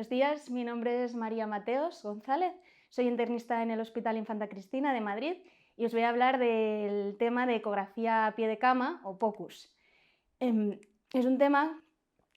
Buenos días, mi nombre es María Mateos González, soy internista en el Hospital Infanta Cristina de Madrid y os voy a hablar del tema de ecografía a pie de cama o POCUS. Es un tema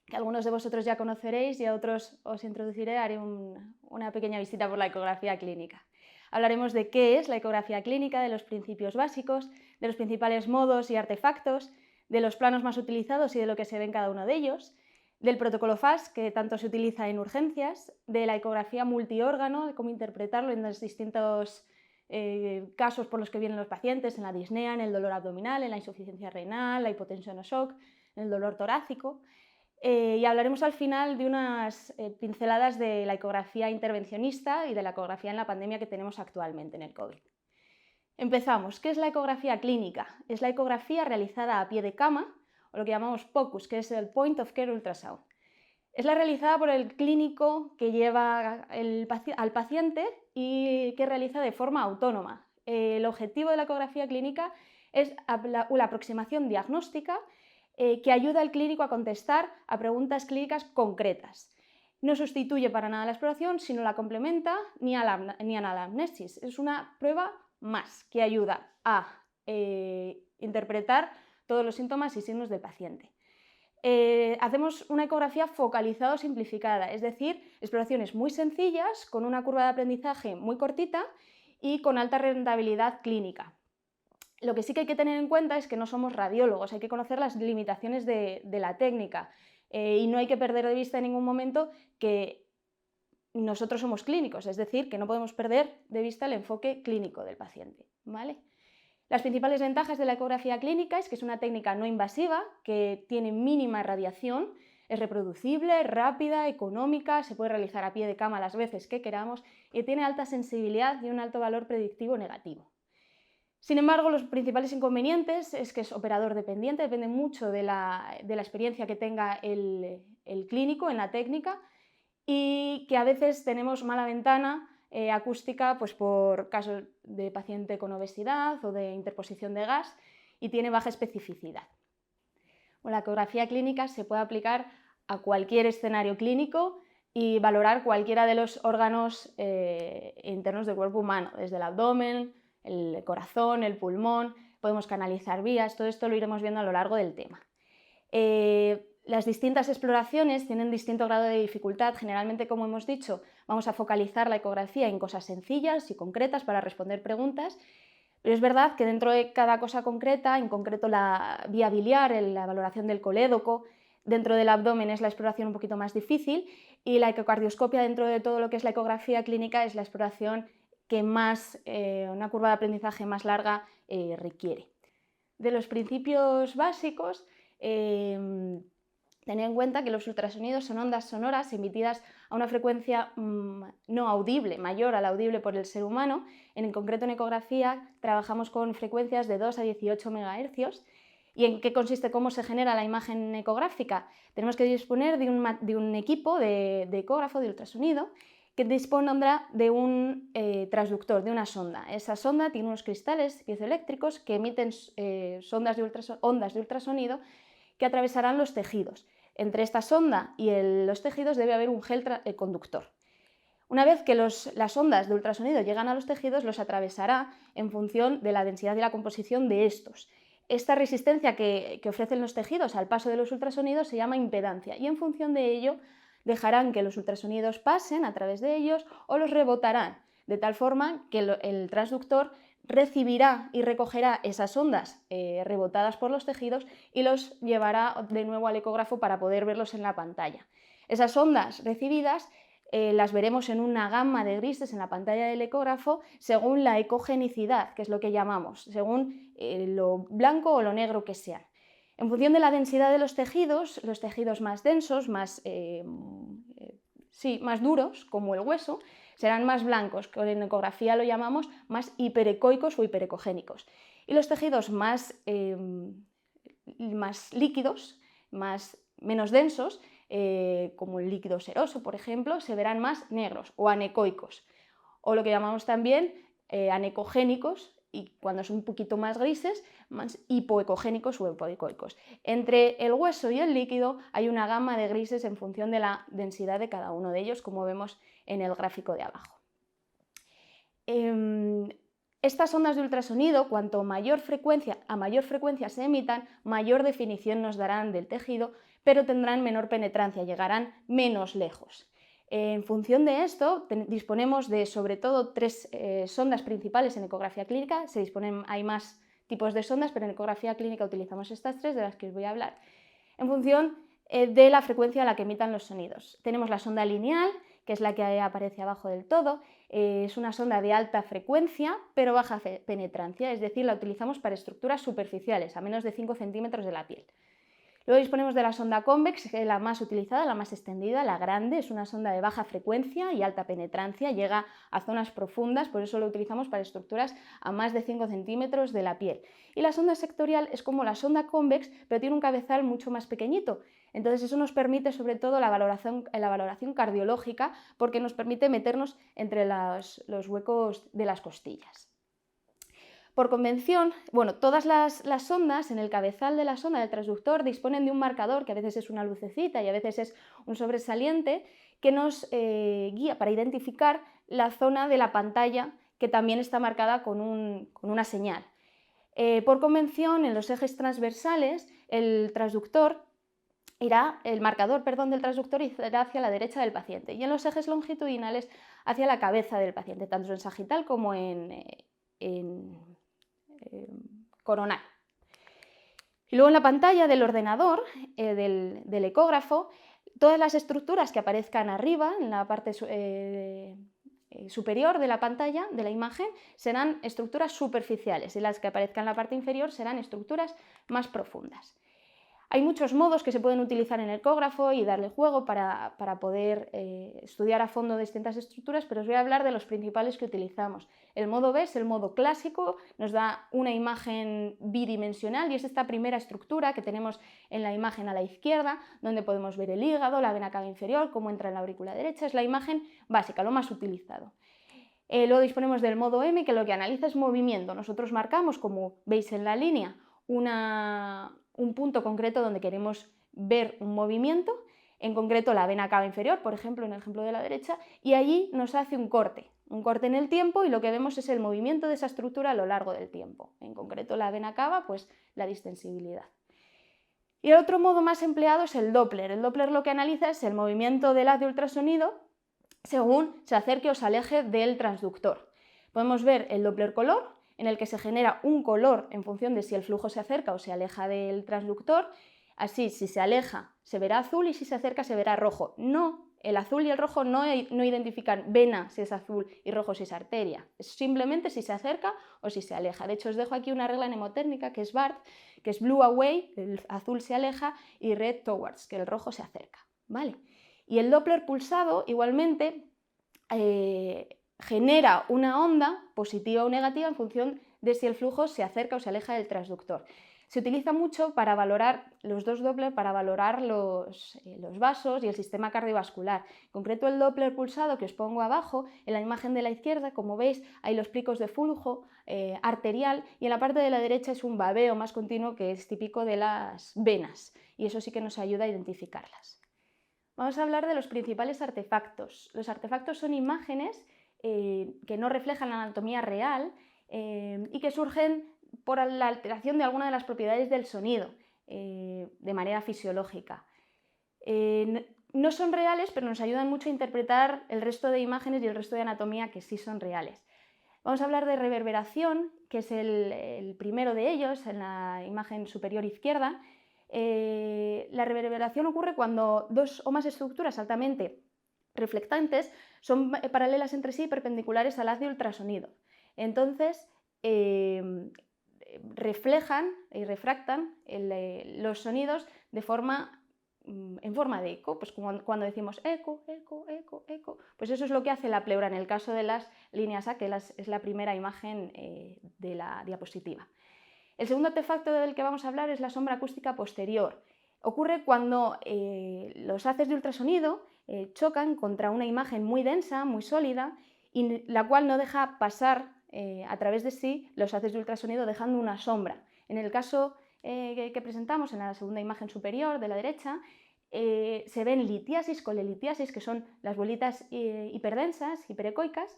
que algunos de vosotros ya conoceréis y a otros os introduciré, haré una pequeña visita por la ecografía clínica. Hablaremos de qué es la ecografía clínica, de los principios básicos, de los principales modos y artefactos, de los planos más utilizados y de lo que se ve en cada uno de ellos, del protocolo FAST, que tanto se utiliza en urgencias, de la ecografía multiórgano, de cómo interpretarlo en los distintos casos por los que vienen los pacientes, en la disnea, en el dolor abdominal, en la insuficiencia renal, la hipotensión o shock, en el dolor torácico. Y hablaremos al final de unas pinceladas de la ecografía intervencionista y de la ecografía en la pandemia que tenemos actualmente en el COVID. Empezamos. ¿Qué es la ecografía clínica? Es la ecografía realizada a pie de cama, o lo que llamamos POCUS, que es el Point of Care Ultrasound. Es la realizada por el clínico que lleva al paciente y que realiza de forma autónoma. El objetivo de la ecografía clínica es la aproximación diagnóstica que ayuda al clínico a contestar a preguntas clínicas concretas. No sustituye para nada la exploración, sino la complementa ni a la anamnesis. Es una prueba más que ayuda a interpretar todos los síntomas y signos del paciente. Hacemos una ecografía focalizada o simplificada, es decir, exploraciones muy sencillas, con una curva de aprendizaje muy cortita y con alta rentabilidad clínica. Lo que sí que hay que tener en cuenta es que no somos radiólogos, hay que conocer las limitaciones de la técnica y no hay que perder de vista en ningún momento que nosotros somos clínicos, es decir, que no podemos perder de vista el enfoque clínico del paciente, ¿vale? Las principales ventajas de la ecografía clínica es que es una técnica no invasiva, que tiene mínima radiación, es reproducible, rápida, económica, se puede realizar a pie de cama las veces que queramos y tiene alta sensibilidad y un alto valor predictivo negativo. Sin embargo, los principales inconvenientes es que es operador dependiente, depende mucho de la experiencia que tenga el clínico en la técnica y que a veces tenemos mala ventana acústica pues por casos de paciente con obesidad o de interposición de gas y tiene baja especificidad. Bueno, la ecografía clínica se puede aplicar a cualquier escenario clínico y valorar cualquiera de los órganos internos del cuerpo humano, desde el abdomen, el corazón, el pulmón, podemos canalizar vías, todo esto lo iremos viendo a lo largo del tema. Las distintas exploraciones tienen distinto grado de dificultad. Generalmente, como hemos dicho, vamos a focalizar la ecografía en cosas sencillas y concretas para responder preguntas, pero es verdad que dentro de cada cosa concreta, en concreto la vía biliar, la valoración del colédoco, dentro del abdomen es la exploración un poquito más difícil y la ecocardioscopia dentro de todo lo que es la ecografía clínica es la exploración que más, una curva de aprendizaje más larga requiere. De los principios básicos, tened en cuenta que los ultrasonidos son ondas sonoras emitidas a una frecuencia no audible, mayor a la audible por el ser humano. En concreto, en ecografía trabajamos con frecuencias de 2 a 18 MHz. ¿Y en qué consiste, cómo se genera la imagen ecográfica? Tenemos que disponer de un equipo de ecógrafo, de ultrasonido, que dispondrá de un transductor, de una sonda. Esa sonda tiene unos cristales piezoeléctricos que emiten ondas de ultrasonido que atravesarán los tejidos. Entre esta sonda y los tejidos debe haber un gel conductor. Una vez que las ondas de ultrasonido llegan a los tejidos, los atravesará en función de la densidad y la composición de estos. Esta resistencia que ofrecen los tejidos al paso de los ultrasonidos se llama impedancia y en función de ello dejarán que los ultrasonidos pasen a través de ellos o los rebotarán, de tal forma que el transductor recibirá y recogerá esas ondas rebotadas por los tejidos y los llevará de nuevo al ecógrafo para poder verlos en la pantalla. Esas ondas recibidas las veremos en una gama de grises en la pantalla del ecógrafo según la ecogenicidad, que es lo que llamamos, según lo blanco o lo negro que sean. En función de la densidad de los tejidos más densos, más duros, como el hueso, serán más blancos, que en ecografía lo llamamos más hiperecoicos o hiperecogénicos. Y los tejidos más líquidos, menos densos, como el líquido seroso, por ejemplo, se verán más negros o anecoicos, o lo que llamamos también anecogénicos y cuando son un poquito más grises, más hipoecogénicos o hipoecoicos. Entre el hueso y el líquido hay una gama de grises en función de la densidad de cada uno de ellos, como vemos en el gráfico de abajo. Estas ondas de ultrasonido, cuanto a mayor frecuencia se emitan, mayor definición nos darán del tejido, pero tendrán menor penetrancia, llegarán menos lejos. En función de esto, disponemos de sobre todo tres sondas principales en ecografía clínica. Hay más tipos de sondas, pero en ecografía clínica utilizamos estas tres de las que os voy a hablar, en función de la frecuencia a la que emitan los sonidos. Tenemos la sonda lineal, que es la que aparece abajo del todo. Es una sonda de alta frecuencia, pero baja penetrancia, es decir, la utilizamos para estructuras superficiales, a menos de 5 centímetros de la piel. Luego disponemos de la sonda convex, que es la más utilizada, la más extendida, la grande. Es una sonda de baja frecuencia y alta penetrancia, llega a zonas profundas, por eso lo utilizamos para estructuras a más de 5 centímetros de la piel. Y la sonda sectorial es como la sonda convex, pero tiene un cabezal mucho más pequeñito. Entonces eso nos permite sobre todo la valoración cardiológica, porque nos permite meternos entre los huecos de las costillas. Por convención, todas las sondas, en el cabezal de la sonda del transductor, disponen de un marcador, que a veces es una lucecita y a veces es un sobresaliente, que nos guía para identificar la zona de la pantalla, que también está marcada con una señal. Por convención, en los ejes transversales, el marcador del transductor irá hacia la derecha del paciente, y en los ejes longitudinales hacia la cabeza del paciente, tanto en sagital como en coronal. Y luego en la pantalla del ordenador, del ecógrafo, todas las estructuras que aparezcan arriba, en la parte superior de la pantalla, de la imagen, serán estructuras superficiales, y las que aparezcan en la parte inferior serán estructuras más profundas. Hay muchos modos que se pueden utilizar en el ecógrafo y darle juego para poder estudiar a fondo distintas estructuras, pero os voy a hablar de los principales que utilizamos. El modo B es el modo clásico, nos da una imagen bidimensional y es esta primera estructura que tenemos en la imagen a la izquierda, donde podemos ver el hígado, la vena cava inferior, cómo entra en la aurícula derecha. Es la imagen básica, lo más utilizado. Luego disponemos del modo M, que lo que analiza es movimiento. Nosotros marcamos, como veis en la línea, un punto concreto donde queremos ver un movimiento, en concreto la vena cava inferior, por ejemplo, en el ejemplo de la derecha, y allí nos hace un corte en el tiempo, y lo que vemos es el movimiento de esa estructura a lo largo del tiempo. En concreto la vena cava, pues la distensibilidad. Y el otro modo más empleado es el Doppler. El Doppler lo que analiza es el movimiento del haz de ultrasonido según se acerque o se aleje del transductor. Podemos ver el Doppler color, en el que se genera un color en función de si el flujo se acerca o se aleja del transductor. Así, si se aleja se verá azul y si se acerca se verá rojo. El azul y el rojo no identifican vena si es azul y rojo si es arteria. Es simplemente si se acerca o si se aleja. De hecho, os dejo aquí una regla mnemotérmica que es BART, que es blue away, el azul se aleja, y red towards, que el rojo se acerca. ¿Vale? Y el Doppler pulsado igualmente genera una onda positiva o negativa en función de si el flujo se acerca o se aleja del transductor. Se utiliza mucho para valorar los dos Doppler, para valorar los vasos y el sistema cardiovascular. En concreto, el Doppler pulsado que os pongo abajo, en la imagen de la izquierda, como veis, hay los picos de flujo arterial, y en la parte de la derecha es un babeo más continuo que es típico de las venas, y eso sí que nos ayuda a identificarlas. Vamos a hablar de los principales artefactos. Los artefactos son imágenes que no reflejan la anatomía real y que surgen por la alteración de alguna de las propiedades del sonido de manera fisiológica. No son reales, pero nos ayudan mucho a interpretar el resto de imágenes y el resto de anatomía que sí son reales. Vamos a hablar de reverberación, que es el primero de ellos, en la imagen superior izquierda. La reverberación ocurre cuando dos o más estructuras altamente reflectantes son paralelas entre sí y perpendiculares al haz de ultrasonido. Entonces, reflejan y refractan los sonidos en forma de eco, pues cuando decimos eco, eco, eco, eco, pues eso es lo que hace la pleura en el caso de las líneas A, que es la primera imagen de la diapositiva. El segundo artefacto del que vamos a hablar es la sombra acústica posterior. Ocurre cuando los haces de ultrasonido chocan contra una imagen muy densa, muy sólida, y la cual no deja pasar a través de sí los haces de ultrasonido dejando una sombra. En el caso que presentamos en la segunda imagen superior de la derecha, se ven litiasis, colelitiasis, que son las bolitas hiperdensas, hiperecoicas,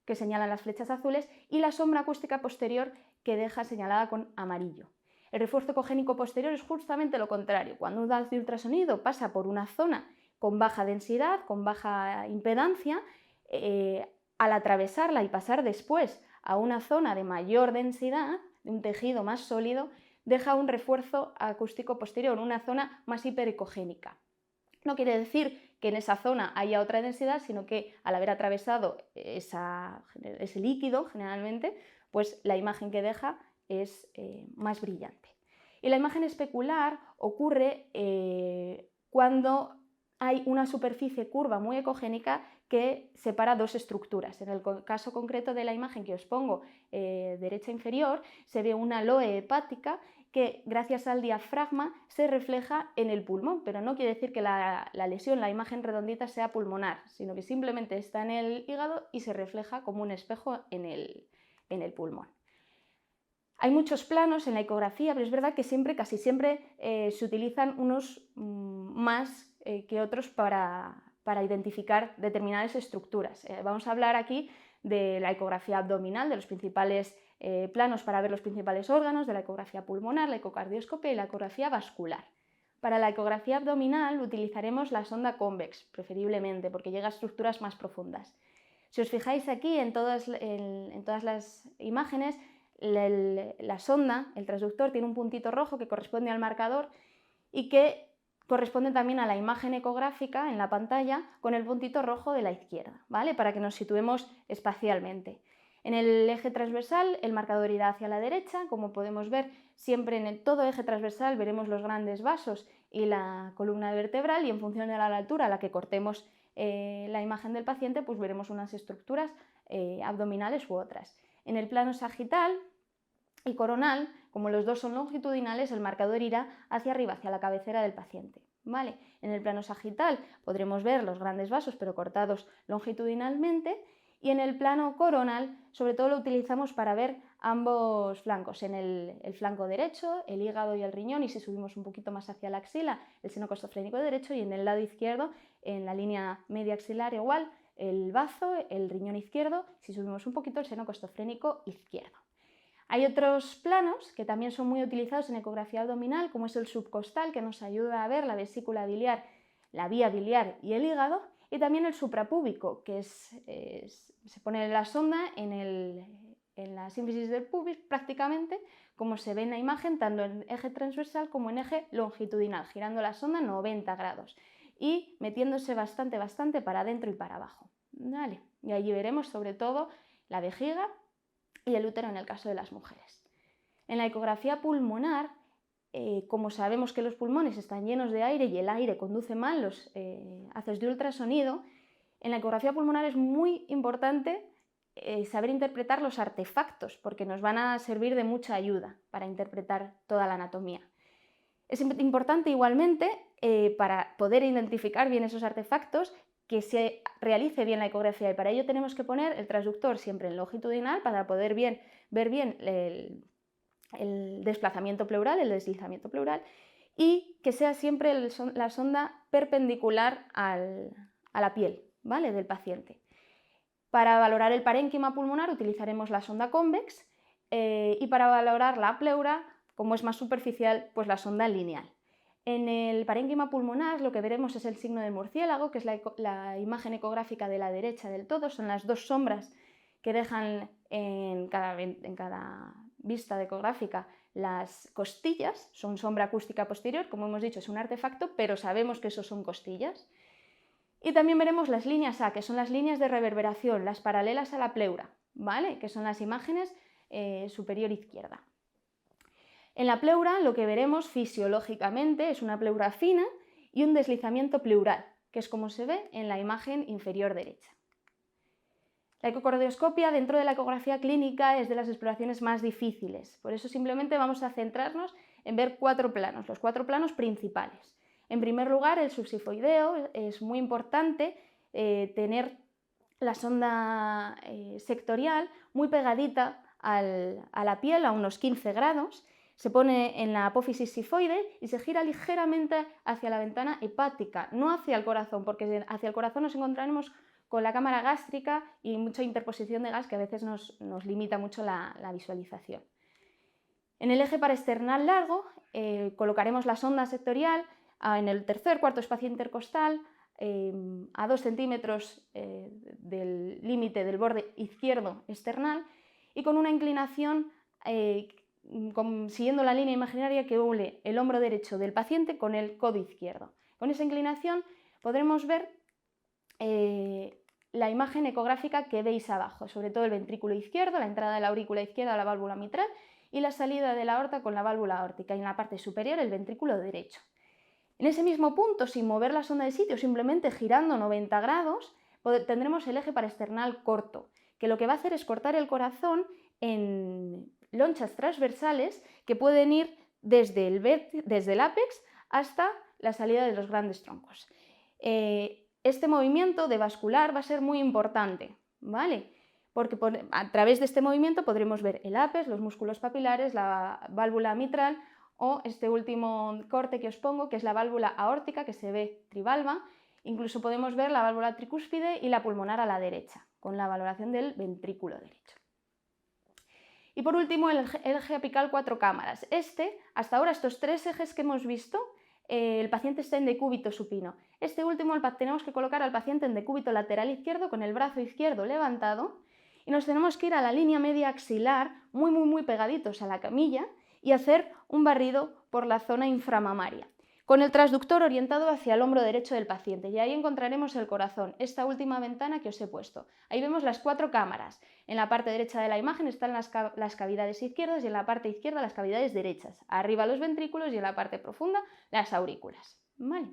que señalan las flechas azules, y la sombra acústica posterior que deja señalada con amarillo. El refuerzo ecogénico posterior es justamente lo contrario. Cuando un haz de ultrasonido pasa por una zona con baja densidad, con baja impedancia, al atravesarla y pasar después a una zona de mayor densidad, de un tejido más sólido, deja un refuerzo acústico posterior, una zona más hiperecogénica. No quiere decir que en esa zona haya otra densidad, sino que al haber atravesado ese líquido, generalmente, pues la imagen que deja es más brillante. Y la imagen especular ocurre cuando hay una superficie curva muy ecogénica que separa dos estructuras. En el caso concreto de la imagen que os pongo derecha inferior, se ve una loe hepática que gracias al diafragma se refleja en el pulmón, pero no quiere decir que la lesión, la imagen redondita, sea pulmonar, sino que simplemente está en el hígado y se refleja como un espejo en el pulmón. Hay muchos planos en la ecografía, pero es verdad que casi siempre se utilizan unos más que otros para identificar determinadas estructuras. Vamos a hablar aquí de la ecografía abdominal, de los principales planos para ver los principales órganos, de la ecografía pulmonar, la ecocardioscopia y la ecografía vascular. Para la ecografía abdominal utilizaremos la sonda convex, preferiblemente, porque llega a estructuras más profundas. Si os fijáis aquí en todas las imágenes, la sonda, el transductor, tiene un puntito rojo que corresponde al marcador y que corresponde también a la imagen ecográfica en la pantalla con el puntito rojo de la izquierda, ¿vale? Para que nos situemos espacialmente. En el eje transversal el marcador irá hacia la derecha, como podemos ver siempre en todo eje transversal veremos los grandes vasos y la columna vertebral, y en función de la altura a la que cortemos la imagen del paciente, pues veremos unas estructuras abdominales u otras. En el plano sagital y coronal, como los dos son longitudinales, el marcador irá hacia arriba, hacia la cabecera del paciente, ¿vale? En el plano sagital podremos ver los grandes vasos, pero cortados longitudinalmente, y en el plano coronal, sobre todo lo utilizamos para ver ambos flancos, en el flanco derecho, el hígado y el riñón, y si subimos un poquito más hacia la axila, el seno costofrénico derecho, y en el lado izquierdo, en la línea media axilar igual, el bazo, el riñón izquierdo, si subimos un poquito, el seno costofrénico izquierdo. Hay otros planos que también son muy utilizados en ecografía abdominal, como es el subcostal, que nos ayuda a ver la vesícula biliar, la vía biliar y el hígado, y también el suprapúbico, que se pone la sonda en la sínfisis del pubis prácticamente, como se ve en la imagen, tanto en eje transversal como en eje longitudinal, girando la sonda 90 grados y metiéndose bastante para adentro y para abajo. ¿Vale? Y allí veremos sobre todo la vejiga y el útero en el caso de las mujeres. En la ecografía pulmonar, como sabemos que los pulmones están llenos de aire y el aire conduce mal los haces de ultrasonido, en la ecografía pulmonar es muy importante saber interpretar los artefactos, porque nos van a servir de mucha ayuda para interpretar toda la anatomía. Es importante igualmente, para poder identificar bien esos artefactos, que se realice bien la ecografía, y para ello tenemos que poner el transductor siempre en longitudinal para poder ver bien el desplazamiento pleural, el deslizamiento pleural, y que sea siempre la sonda perpendicular a la piel, ¿vale?, del paciente. Para valorar el parénquima pulmonar utilizaremos la sonda convex, y para valorar la pleura, como es más superficial, pues la sonda lineal. En el parénquima pulmonar lo que veremos es el signo de murciélago, que es la imagen ecográfica de la derecha del todo, son las dos sombras que dejan en cada vista ecográfica las costillas, son sombra acústica posterior, como hemos dicho es un artefacto, pero sabemos que eso son costillas. Y también veremos las líneas A, que son las líneas de reverberación, las paralelas a la pleura, ¿vale?, que son las imágenes superior izquierda. En la pleura lo que veremos fisiológicamente es una pleura fina y un deslizamiento pleural, que es como se ve en la imagen inferior derecha. La ecocardioscopia dentro de la ecografía clínica es de las exploraciones más difíciles, por eso simplemente vamos a centrarnos en ver cuatro planos, los cuatro planos principales. En primer lugar, el subsifoideo. Es muy importante tener la sonda sectorial muy pegadita a la piel a unos 15 grados, se pone en la apófisis sifoide y se gira ligeramente hacia la ventana hepática, no hacia el corazón, porque hacia el corazón nos encontraremos con la cámara gástrica y mucha interposición de gas que a veces nos limita mucho la visualización. En el eje paraesternal largo colocaremos la sonda sectorial en el tercer, cuarto espacio intercostal, a 2 centímetros del límite del borde izquierdo external y con una inclinación siguiendo la línea imaginaria que une el hombro derecho del paciente con el codo izquierdo. Con esa inclinación podremos ver la imagen ecográfica que veis abajo, sobre todo el ventrículo izquierdo, la entrada de la aurícula izquierda a la válvula mitral y la salida de la aorta con la válvula aórtica, y en la parte superior el ventrículo derecho. En ese mismo punto, sin mover la sonda de sitio, simplemente girando 90 grados, tendremos el eje paraesternal corto, que lo que va a hacer es cortar el corazón en lonchas transversales que pueden ir desde el ápex hasta la salida de los grandes troncos. Este movimiento de vascular va a ser muy importante, ¿vale? Porque a través de este movimiento podremos ver el ápex, los músculos papilares, la válvula mitral o este último corte que os pongo, que es la válvula aórtica, que se ve trivalva. Incluso podemos ver la válvula tricúspide y la pulmonar a la derecha, con la valoración del ventrículo derecho. Y por último, el eje apical 4 cámaras. Hasta ahora, estos 3 ejes que hemos visto, el paciente está en decúbito supino. Este último tenemos que colocar al paciente en decúbito lateral izquierdo con el brazo izquierdo levantado y nos tenemos que ir a la línea media axilar, muy pegaditos a la camilla, y hacer un barrido por la zona inframamaria, con el transductor orientado hacia el hombro derecho del paciente, y ahí encontraremos el corazón, esta última ventana que os he puesto. Ahí vemos las 4 cámaras. En la parte derecha de la imagen están las cavidades izquierdas y en la parte izquierda las cavidades derechas. Arriba los ventrículos y en la parte profunda las aurículas. ¿Vale?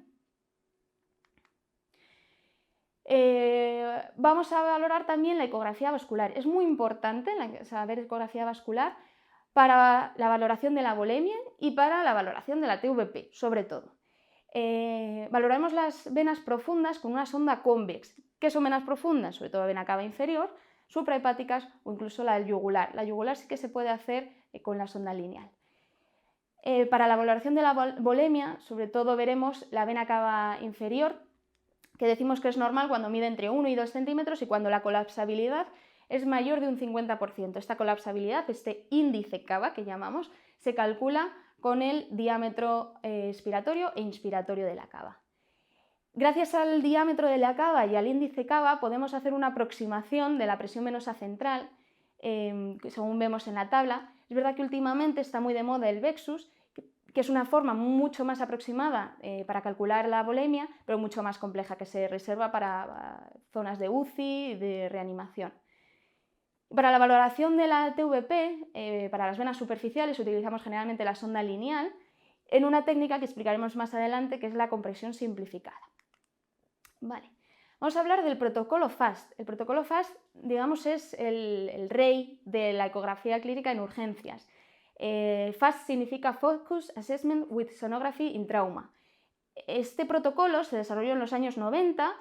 Vamos a valorar también la ecografía vascular. Es muy importante saber ecografía vascular para la valoración de la volemia y para la valoración de la TVP, sobre todo. Valoramos las venas profundas con una sonda convex. ¿Qué son venas profundas? Sobre todo la vena cava inferior, suprahepáticas o incluso la yugular. La yugular sí que se puede hacer con la sonda lineal. Para la valoración de la volemia, sobre todo veremos la vena cava inferior, que decimos que es normal cuando mide entre 1 y 2 centímetros y cuando la colapsabilidad es mayor de un 50%. Esta colapsabilidad, este índice cava que llamamos, se calcula con el diámetro expiratorio e inspiratorio de la cava. Gracias al diámetro de la cava y al índice cava podemos hacer una aproximación de la presión venosa central, según vemos en la tabla. Es verdad que últimamente está muy de moda el Vexus, que es una forma mucho más aproximada para calcular la volemia, pero mucho más compleja, que se reserva para zonas de UCI y de reanimación. Para la valoración de la TVP, para las venas superficiales, utilizamos generalmente la sonda lineal en una técnica que explicaremos más adelante, que es la compresión simplificada. Vale. Vamos a hablar del protocolo FAST. El protocolo FAST, digamos, es el rey de la ecografía clínica en urgencias. FAST significa Focus Assessment with Sonography in Trauma. Este protocolo se desarrolló en los años 90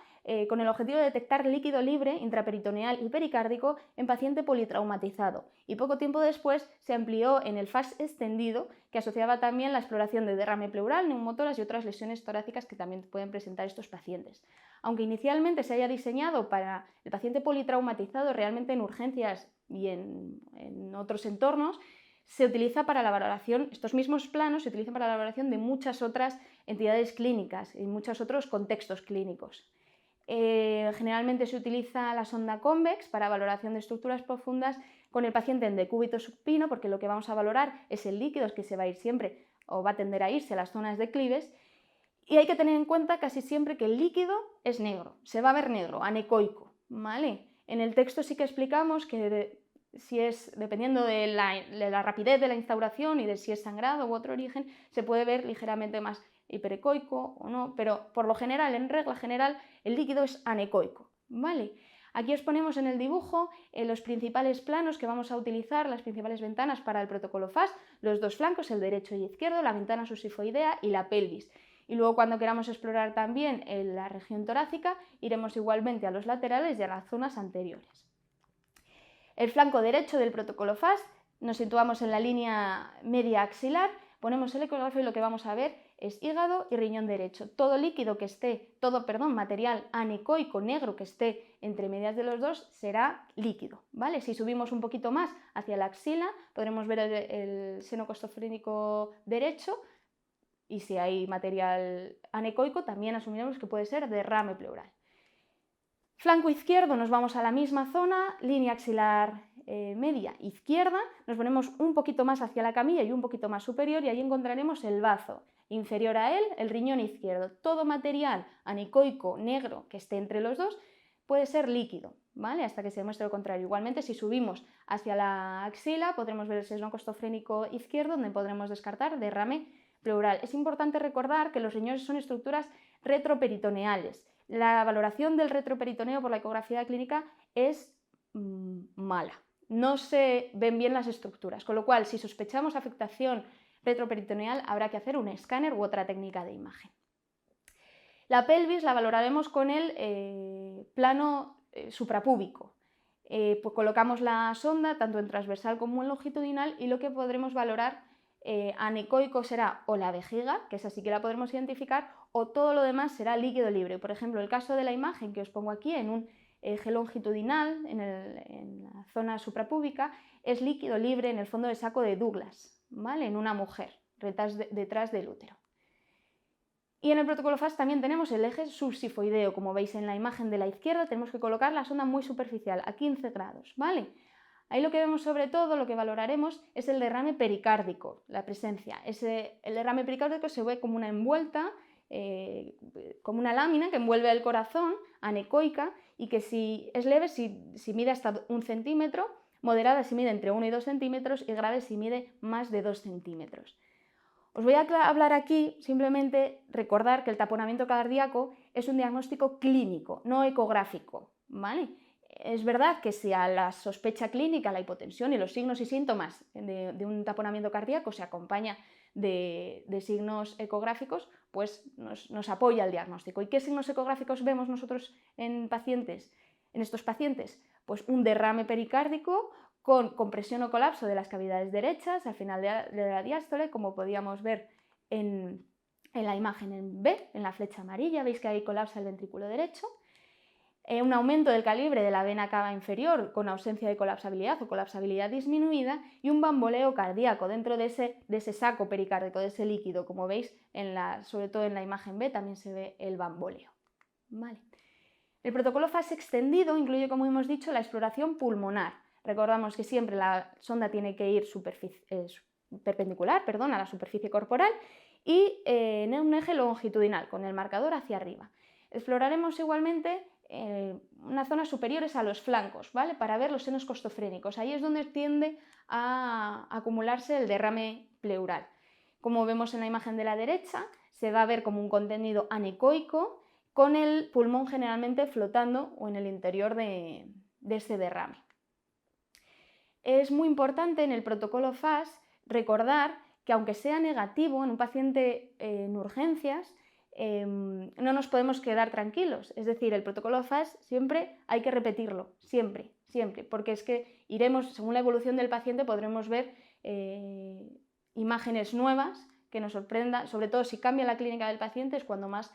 con el objetivo de detectar líquido libre intraperitoneal y pericárdico en paciente politraumatizado, y poco tiempo después se amplió en el FAST extendido, que asociaba también la exploración de derrame pleural, neumotoras y otras lesiones torácicas que también pueden presentar estos pacientes. Aunque inicialmente se haya diseñado para el paciente politraumatizado realmente en urgencias y en otros entornos, se utiliza para la valoración, estos mismos planos se utilizan para la valoración de muchas otras entidades clínicas y muchos otros contextos clínicos. Generalmente se utiliza la sonda convex para valoración de estructuras profundas con el paciente en decúbito supino, porque lo que vamos a valorar es el líquido, que se va a ir siempre o va a tender a irse a las zonas declives, y hay que tener en cuenta casi siempre que el líquido es negro, se va a ver negro, anecoico, ¿vale? En el texto sí que explicamos que si es, dependiendo de la rapidez de la instauración y de si es sangrado u otro origen, se puede ver ligeramente más hiperecoico o no, pero por lo general, en regla general, el líquido es anecoico, ¿vale? Aquí os ponemos en el dibujo los principales planos que vamos a utilizar, las principales ventanas para el protocolo FAST, los dos flancos, el derecho y izquierdo, la ventana subsifoidea y la pelvis. Y luego cuando queramos explorar también la región torácica, iremos igualmente a los laterales y a las zonas anteriores. El flanco derecho del protocolo FAST, nos situamos en la línea media axilar, ponemos el ecógrafo y lo que vamos a ver es hígado y riñón derecho. Todo líquido que esté, material anecoico negro que esté entre medias de los dos será líquido, ¿vale? Si subimos un poquito más hacia la axila, podremos ver el seno costofrénico derecho, y si hay material anecoico también asumiremos que puede ser derrame pleural. Flanco izquierdo, nos vamos a la misma zona, línea axilar media izquierda, nos ponemos un poquito más hacia la camilla y un poquito más superior y ahí encontraremos el bazo. Inferior a él, el riñón izquierdo. Todo material anecoico negro que esté entre los dos puede ser líquido, ¿vale? Hasta que se demuestre lo contrario. Igualmente, si subimos hacia la axila, podremos ver el seno costofrénico izquierdo, donde podremos descartar derrame pleural. Es importante recordar que los riñones son estructuras retroperitoneales. La valoración del retroperitoneo por la ecografía clínica es mala. No se ven bien las estructuras, con lo cual, si sospechamos afectación retroperitoneal, habrá que hacer un escáner u otra técnica de imagen. La pelvis la valoraremos con el plano suprapúbico. Pues colocamos la sonda tanto en transversal como en longitudinal y lo que podremos valorar anecoico será o la vejiga, que esa sí que la podremos identificar, o todo lo demás será líquido libre. Por ejemplo, el caso de la imagen que os pongo aquí en un eje longitudinal, en la zona suprapúbica, es líquido libre en el fondo de saco de Douglas, ¿vale? En una mujer, detrás del útero. Y en el protocolo FAST también tenemos el eje subsifoideo. Como veis en la imagen de la izquierda, tenemos que colocar la sonda muy superficial, a 15 grados, ¿vale? Ahí lo que vemos sobre todo, lo que valoraremos, es el derrame pericárdico, la presencia. El derrame pericárdico se ve como una envuelta, como una lámina que envuelve el corazón, anecoica, y que si es leve, si mide hasta 1 centímetro, moderada si mide entre 1 y 2 centímetros y grave si mide más de 2 centímetros. Os voy a hablar aquí, simplemente recordar que el taponamiento cardíaco es un diagnóstico clínico, no ecográfico, ¿vale? Es verdad que si a la sospecha clínica, la hipotensión y los signos y síntomas de un taponamiento cardíaco se acompaña de signos ecográficos, pues nos apoya el diagnóstico. ¿Y qué signos ecográficos vemos nosotros en estos pacientes? Pues un derrame pericárdico con compresión o colapso de las cavidades derechas al final de la diástole, como podíamos ver en la imagen en B, en la flecha amarilla, veis que ahí colapsa el ventrículo derecho. Un aumento del calibre de la vena cava inferior con ausencia de colapsabilidad o colapsabilidad disminuida y un bamboleo cardíaco dentro de ese saco pericárdico, de ese líquido. Como veis, sobre todo en la imagen B también se ve el bamboleo. ¿Vale? El protocolo FAST extendido incluye, como hemos dicho, la exploración pulmonar. Recordamos que siempre la sonda tiene que ir perpendicular a la superficie corporal y en un eje longitudinal, con el marcador hacia arriba. Exploraremos igualmente unas zonas superiores a los flancos, ¿vale? Para ver los senos costofrénicos. Ahí es donde tiende a acumularse el derrame pleural. Como vemos en la imagen de la derecha, se va a ver como un contenido anecoico con el pulmón generalmente flotando o en el interior de este derrame. Es muy importante en el protocolo FAST recordar que aunque sea negativo en un paciente en urgencias, no nos podemos quedar tranquilos. Es decir, el protocolo FAST siempre hay que repetirlo, siempre, porque es que según la evolución del paciente, podremos ver imágenes nuevas que nos sorprendan, sobre todo si cambia la clínica del paciente, es cuando más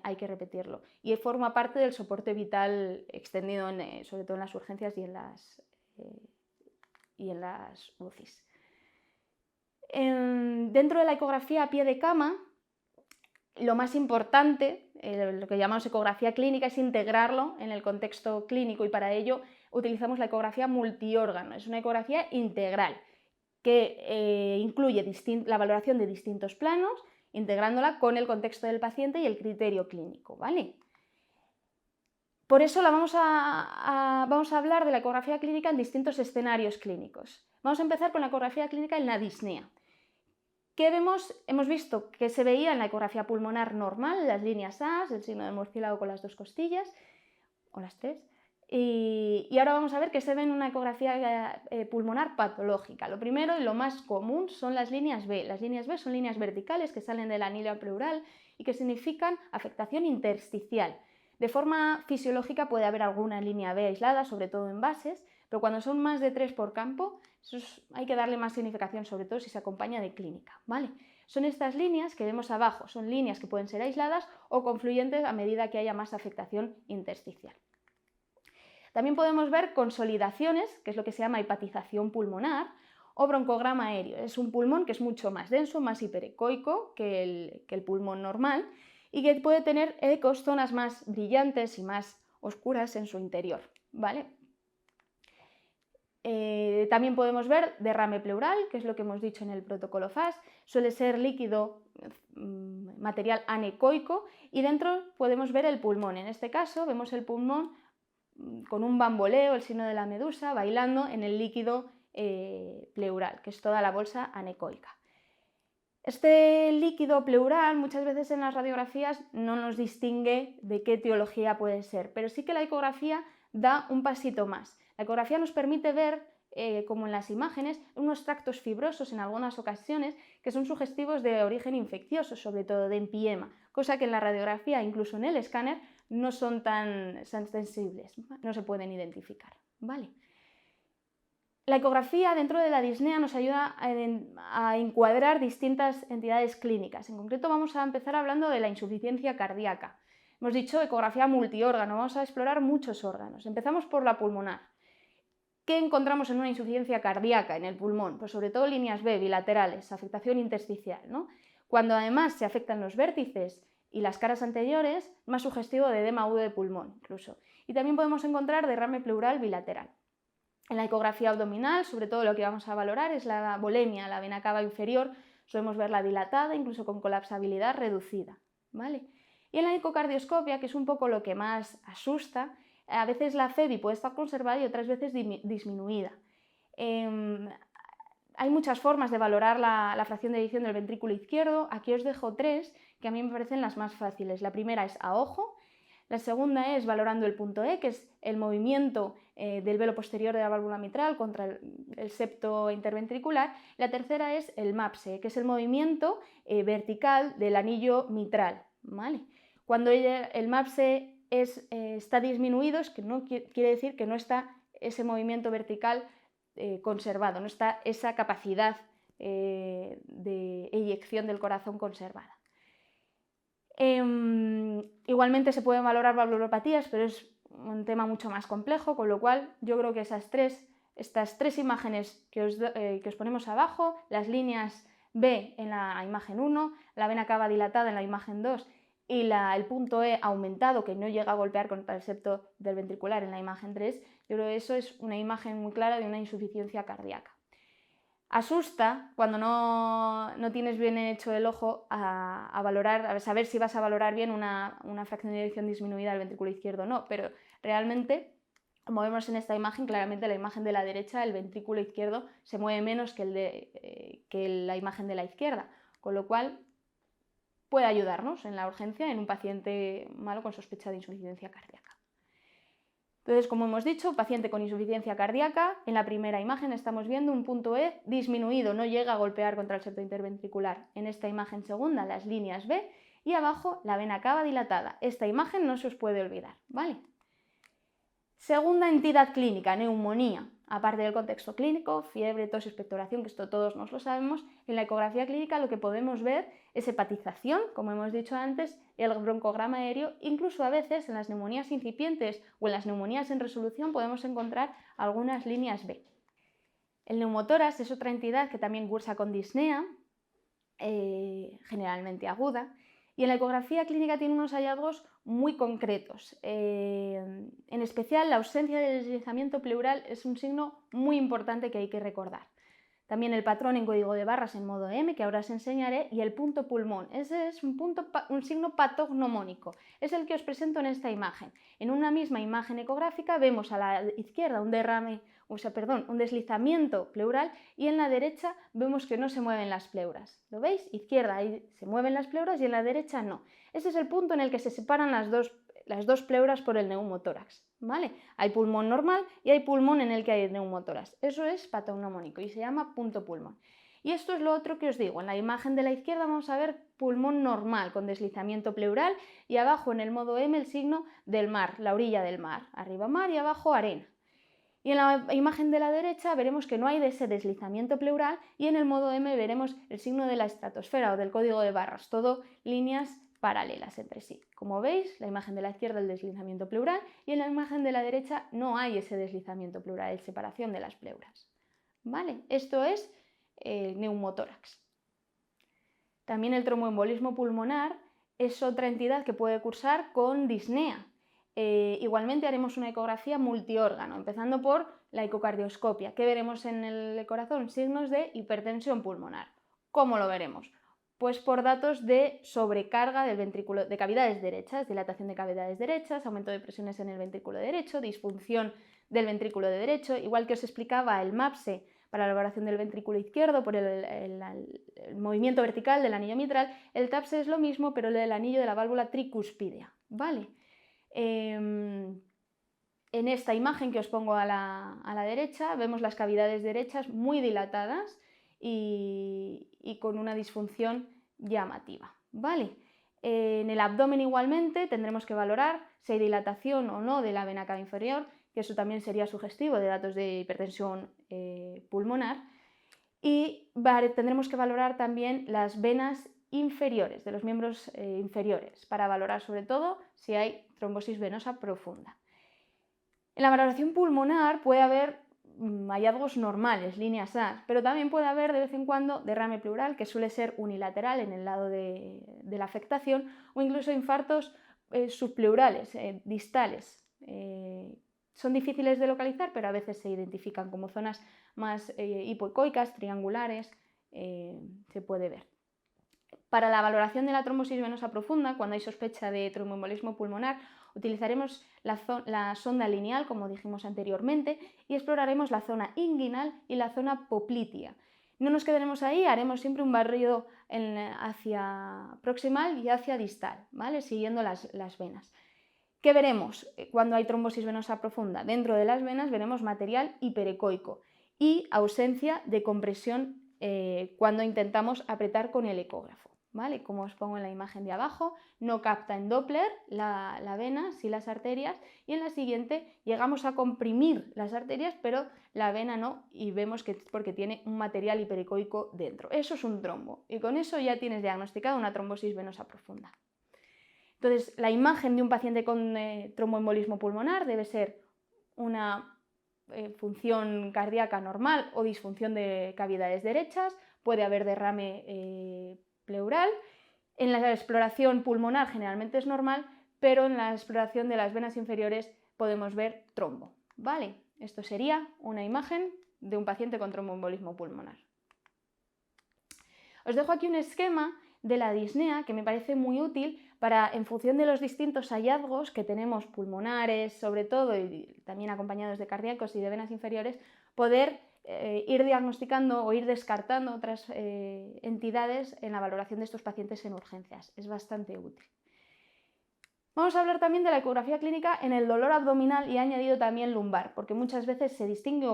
hay que repetirlo. Y forma parte del soporte vital extendido, sobre todo en las urgencias y en las UCIs. Dentro de la ecografía a pie de cama, lo más importante, lo que llamamos ecografía clínica, es integrarlo en el contexto clínico y para ello utilizamos la ecografía multiórgano. Es una ecografía integral que incluye la valoración de distintos planos, integrándola con el contexto del paciente y el criterio clínico, ¿vale? Por eso vamos a hablar de la ecografía clínica en distintos escenarios clínicos. Vamos a empezar con la ecografía clínica en la disnea. ¿Qué vemos? Hemos visto que se veía en la ecografía pulmonar normal, las líneas A, el signo de murciélago con las 2 costillas, o las 3, Y ahora vamos a ver qué se ve en una ecografía pulmonar patológica. Lo primero y lo más común son las líneas B. Las líneas B son líneas verticales que salen del anillo pleural y que significan afectación intersticial. De forma fisiológica puede haber alguna línea B aislada, sobre todo en bases, pero cuando son más de 3 por campo, hay que darle más significación, sobre todo si se acompaña de clínica, ¿vale? Son estas líneas que vemos abajo, son líneas que pueden ser aisladas o confluyentes a medida que haya más afectación intersticial. También podemos ver consolidaciones, que es lo que se llama hepatización pulmonar, o broncograma aéreo. Es un pulmón que es mucho más denso, más hiperecoico que el pulmón normal y que puede tener ecos, zonas más brillantes y más oscuras en su interior, ¿vale? También podemos ver derrame pleural, que es lo que hemos dicho en el protocolo FAS, suele ser líquido, material anecoico, y dentro podemos ver el pulmón. En este caso vemos el pulmón con un bamboleo, el signo de la medusa, bailando en el líquido pleural, que es toda la bolsa anecoica. Este líquido pleural muchas veces en las radiografías no nos distingue de qué etiología puede ser, pero sí que la ecografía da un pasito más. La ecografía nos permite ver, como en las imágenes, unos tractos fibrosos en algunas ocasiones que son sugestivos de origen infeccioso, sobre todo de empiema, cosa que en la radiografía, incluso en el escáner, no son tan sensibles, no se pueden identificar, ¿vale? La ecografía dentro de la disnea nos ayuda a encuadrar distintas entidades clínicas. En concreto vamos a empezar hablando de la insuficiencia cardíaca. Hemos dicho ecografía multiórgano, vamos a explorar muchos órganos. Empezamos por la pulmonar. ¿Qué encontramos en una insuficiencia cardíaca en el pulmón? Pues sobre todo líneas B, bilaterales, afectación intersticial, ¿no? Cuando además se afectan los vértices y las caras anteriores, más sugestivo de edema agudo de pulmón incluso. Y también podemos encontrar derrame pleural bilateral. En la ecografía abdominal, sobre todo lo que vamos a valorar es la volemia, la vena cava inferior, solemos verla dilatada, incluso con colapsabilidad reducida, ¿vale? Y en la ecocardioscopia, que es un poco lo que más asusta, a veces la FEBI puede estar conservada y otras veces disminuida. Hay muchas formas de valorar la fracción de eyección del ventrículo izquierdo. Aquí os dejo 3 que a mí me parecen las más fáciles. La primera es a ojo. La segunda es valorando el punto E, que es el movimiento del velo posterior de la válvula mitral contra el septo interventricular. La tercera es el MAPSE, que es el movimiento vertical del anillo mitral, ¿vale? Cuando el MAPSE está disminuido, es que no quiere decir que no está ese movimiento vertical conservado, no está esa capacidad de eyección del corazón conservada. Igualmente se pueden valorar valvulopatías, pero es un tema mucho más complejo, con lo cual yo creo que estas tres imágenes que os ponemos abajo, las líneas B en la imagen 1, la vena cava dilatada en la imagen 2 y el punto E aumentado que no llega a golpear contra el septo del ventricular en la imagen 3, yo creo que eso es una imagen muy clara de una insuficiencia cardíaca. Asusta cuando no tienes bien hecho el ojo a valorar, a saber si vas a valorar bien una fracción de eyección disminuida del ventrículo izquierdo o no, pero realmente, como vemos en esta imagen, claramente la imagen de la derecha, el ventrículo izquierdo se mueve menos que la imagen de la izquierda, con lo cual puede ayudarnos en la urgencia en un paciente malo con sospecha de insuficiencia cardíaca. Entonces, como hemos dicho, paciente con insuficiencia cardíaca, en la primera imagen estamos viendo un punto E disminuido, no llega a golpear contra el septo interventricular. En esta imagen segunda, las líneas B y abajo la vena cava dilatada. Esta imagen no se os puede olvidar, ¿vale? Segunda entidad clínica, neumonía. Aparte del contexto clínico, fiebre, tos, expectoración, que esto todos nos lo sabemos, en la ecografía clínica lo que podemos ver es hepatización, como hemos dicho antes, el broncograma aéreo, incluso a veces en las neumonías incipientes o en las neumonías en resolución podemos encontrar algunas líneas B. El neumotórax es otra entidad que también cursa con disnea, generalmente aguda, y en la ecografía clínica tiene unos hallazgos muy concretos. En especial, la ausencia de deslizamiento pleural es un signo muy importante que hay que recordar. También el patrón en código de barras en modo M, que ahora os enseñaré, y el punto pulmón. Ese es un signo patognomónico. Es el que os presento en esta imagen. En una misma imagen ecográfica vemos a la izquierda un deslizamiento pleural y en la derecha vemos que no se mueven las pleuras. ¿Lo veis? Izquierda, ahí se mueven las pleuras y en la derecha no. Ese es el punto en el que se separan las dos pleuras por el neumotórax, ¿vale? Hay pulmón normal y hay pulmón en el que hay neumotórax. Eso es patognomónico y se llama punto pulmón. Y esto es lo otro que os digo. En la imagen de la izquierda vamos a ver pulmón normal con deslizamiento pleural y abajo en el modo M el signo del mar, la orilla del mar. Arriba mar y abajo arena. Y en la imagen de la derecha veremos que no hay de ese deslizamiento pleural y en el modo M veremos el signo de la estratosfera o del código de barras, todo líneas paralelas entre sí. Como veis, la imagen de la izquierda el deslizamiento pleural y en la imagen de la derecha no hay ese deslizamiento pleural, es separación de las pleuras. ¿Vale? Esto es neumotórax. También el tromboembolismo pulmonar es otra entidad que puede cursar con disnea. Igualmente haremos una ecografía multiórgano, empezando por la ecocardioscopia. ¿Qué veremos en el corazón? Signos de hipertensión pulmonar. ¿Cómo lo veremos? Pues por datos de sobrecarga del ventrículo, de cavidades derechas, dilatación de cavidades derechas, aumento de presiones en el ventrículo derecho, disfunción del ventrículo derecho, igual que os explicaba el MAPSE para la valoración del ventrículo izquierdo por el movimiento vertical del anillo mitral, el TAPSE es lo mismo, pero el del anillo de la válvula tricuspidea, ¿vale? En esta imagen que os pongo a la derecha vemos las cavidades derechas muy dilatadas y con una disfunción llamativa, ¿vale? En el abdomen igualmente tendremos que valorar si hay dilatación o no de la vena cava inferior, que eso también sería sugestivo de datos de hipertensión pulmonar, y tendremos que valorar también las venas inferiores, de los miembros inferiores, para valorar sobre todo si hay trombosis venosa profunda. En la valoración pulmonar puede haber hallazgos normales, líneas A, pero también puede haber de vez en cuando derrame pleural, que suele ser unilateral en el lado de la afectación, o incluso infartos subpleurales, distales. Son difíciles de localizar, pero a veces se identifican como zonas más hipoecoicas, triangulares, se puede ver. Para la valoración de la trombosis venosa profunda, cuando hay sospecha de tromboembolismo pulmonar, utilizaremos la sonda lineal, como dijimos anteriormente, y exploraremos la zona inguinal y la zona poplitea. No nos quedaremos ahí, haremos siempre un barrido hacia proximal y hacia distal, ¿vale? Siguiendo las venas. ¿Qué veremos cuando hay trombosis venosa profunda? Dentro de las venas veremos material hiperecoico y ausencia de compresión cuando intentamos apretar con el ecógrafo, ¿vale? Como os pongo en la imagen de abajo, no capta en Doppler la vena, sí las arterias, y en la siguiente llegamos a comprimir las arterias, pero la vena no, y vemos que es porque tiene un material hiperecoico dentro. Eso es un trombo, y con eso ya tienes diagnosticado una trombosis venosa profunda. Entonces, la imagen de un paciente con tromboembolismo pulmonar debe ser una función cardíaca normal o disfunción de cavidades derechas, puede haber derrame pleural. En la exploración pulmonar generalmente es normal, pero en la exploración de las venas inferiores podemos ver trombo, ¿vale? Esto sería una imagen de un paciente con tromboembolismo pulmonar. Os dejo aquí un esquema de la disnea que me parece muy útil para, en función de los distintos hallazgos que tenemos pulmonares, sobre todo, y también acompañados de cardíacos y de venas inferiores, poder ir diagnosticando o ir descartando otras entidades en la valoración de estos pacientes en urgencias. Es bastante útil. Vamos a hablar también de la ecografía clínica en el dolor abdominal y he añadido también lumbar, porque muchas veces se distingue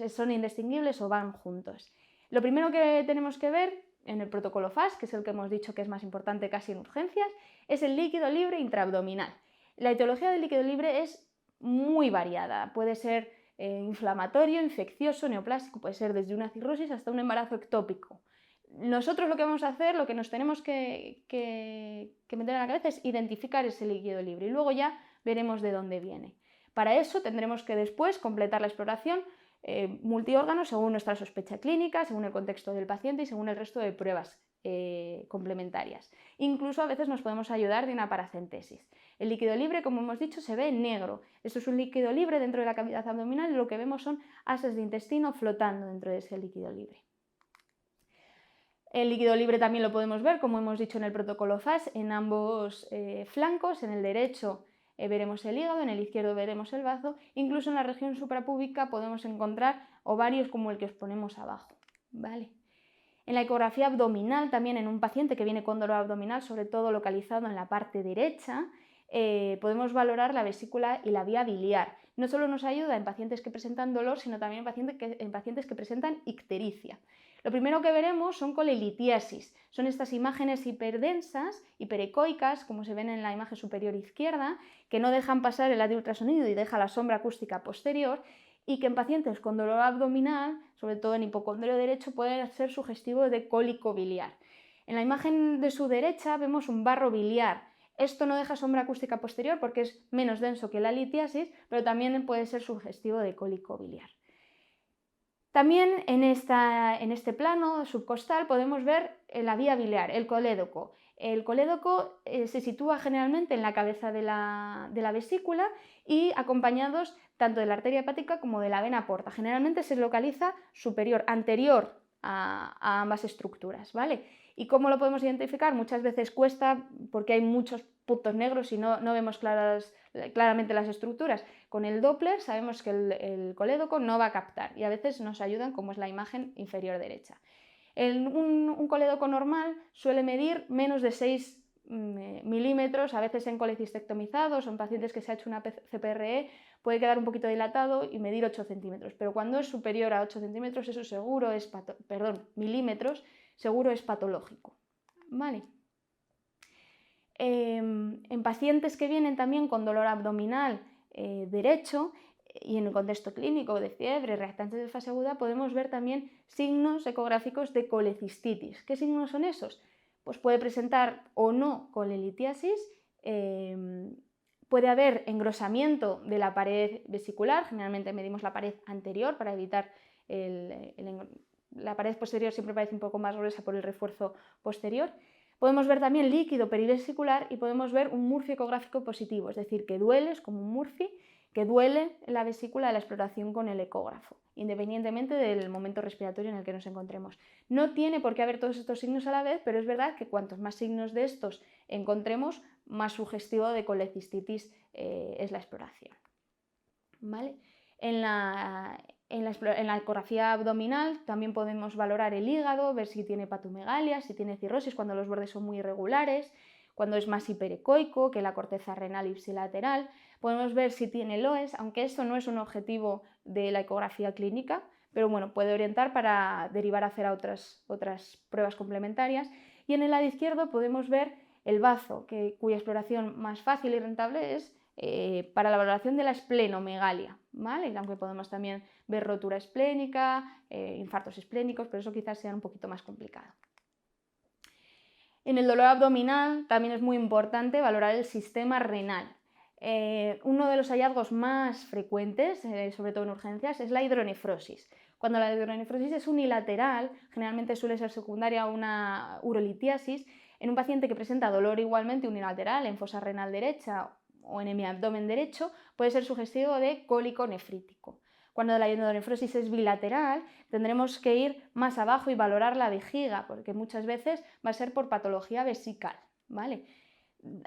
son indistinguibles o van juntos. Lo primero que tenemos que ver en el protocolo FAS, que es el que hemos dicho que es más importante casi en urgencias, es el líquido libre intraabdominal. La etiología del líquido libre es muy variada, puede ser inflamatorio, infeccioso, neoplásico, puede ser desde una cirrosis hasta un embarazo ectópico. Nosotros lo que vamos a hacer, lo que nos tenemos que meter en la cabeza es identificar ese líquido libre y luego ya veremos de dónde viene. Para eso tendremos que después completar la exploración multiórganos según nuestra sospecha clínica, según el contexto del paciente y según el resto de pruebas complementarias. Incluso a veces nos podemos ayudar de una paracentesis. El líquido libre, como hemos dicho, se ve en negro. Esto es un líquido libre dentro de la cavidad abdominal y lo que vemos son asas de intestino flotando dentro de ese líquido libre. El líquido libre también lo podemos ver, como hemos dicho en el protocolo FAS, en ambos flancos. En el derecho veremos el hígado, en el izquierdo veremos el bazo. Incluso en la región suprapúbica podemos encontrar ovarios como el que os ponemos abajo, ¿vale? En la ecografía abdominal, también en un paciente que viene con dolor abdominal, sobre todo localizado en la parte derecha, podemos valorar la vesícula y la vía biliar. No solo nos ayuda en pacientes que presentan dolor, sino también en pacientes que presentan ictericia. Lo primero que veremos son colelitiasis. Son estas imágenes hiperdensas, hiperecoicas, como se ven en la imagen superior izquierda, que no dejan pasar el haz de ultrasonido y deja la sombra acústica posterior, y que en pacientes con dolor abdominal, sobre todo en hipocondrio derecho, pueden ser sugestivos de cólico biliar. En la imagen de su derecha vemos un barro biliar. Esto no deja sombra acústica posterior porque es menos denso que la litiasis, pero también puede ser sugestivo de cólico biliar. También en este plano subcostal podemos ver la vía biliar, el colédoco. El colédoco se sitúa generalmente en la cabeza de la vesícula y acompañados tanto de la arteria hepática como de la vena porta. Generalmente se localiza anterior a ambas estructuras, ¿vale? ¿Y cómo lo podemos identificar? Muchas veces cuesta porque hay muchos puntos negros y no vemos claramente las estructuras. Con el Doppler sabemos que el colédoco no va a captar y a veces nos ayudan, como es la imagen inferior derecha. Un colédoco normal suele medir menos de 6 milímetros, a veces en colecistectomizados o en pacientes que se ha hecho una CPRE puede quedar un poquito dilatado y medir 8 centímetros, pero cuando es superior a 8 centímetros, eso seguro es milímetros, seguro es patológico. ¿Vale? En pacientes que vienen también con dolor abdominal derecho y en el contexto clínico de fiebre, reactantes de fase aguda, podemos ver también signos ecográficos de colecistitis. ¿Qué signos son esos? Pues puede presentar o no colelitiasis, puede haber engrosamiento de la pared vesicular, generalmente medimos la pared anterior para evitar la pared posterior siempre parece un poco más gruesa por el refuerzo posterior. Podemos ver también líquido perivesicular y podemos ver un Murphy ecográfico positivo, es decir, que duele, es como un Murphy, que duele la vesícula de la exploración con el ecógrafo, independientemente del momento respiratorio en el que nos encontremos. No tiene por qué haber todos estos signos a la vez, pero es verdad que cuantos más signos de estos encontremos, más sugestivo de colecistitis es la exploración. ¿Vale? En la ecografía abdominal también podemos valorar el hígado, ver si tiene hepatomegalia, si tiene cirrosis cuando los bordes son muy irregulares, cuando es más hiperecoico que la corteza renal ipsilateral. Podemos ver si tiene LOES, aunque esto no es un objetivo de la ecografía clínica, pero bueno, puede orientar para derivar a hacer otras pruebas complementarias. Y en el lado izquierdo podemos ver el bazo, cuya exploración más fácil y rentable es para la valoración de la esplenomegalia, ¿vale? Aunque podemos también ver rotura esplénica, infartos esplénicos, pero eso quizás sea un poquito más complicado. En el dolor abdominal también es muy importante valorar el sistema renal. Uno de los hallazgos más frecuentes, sobre todo en urgencias, es la hidronefrosis. Cuando la hidronefrosis es unilateral, generalmente suele ser secundaria a una urolitiasis, en un paciente que presenta dolor igualmente unilateral en fosa renal derecha o en hemiabdomen derecho, puede ser sugestivo de cólico nefrítico. Cuando la hidronefrosis es bilateral, tendremos que ir más abajo y valorar la vejiga, porque muchas veces va a ser por patología vesical, ¿vale?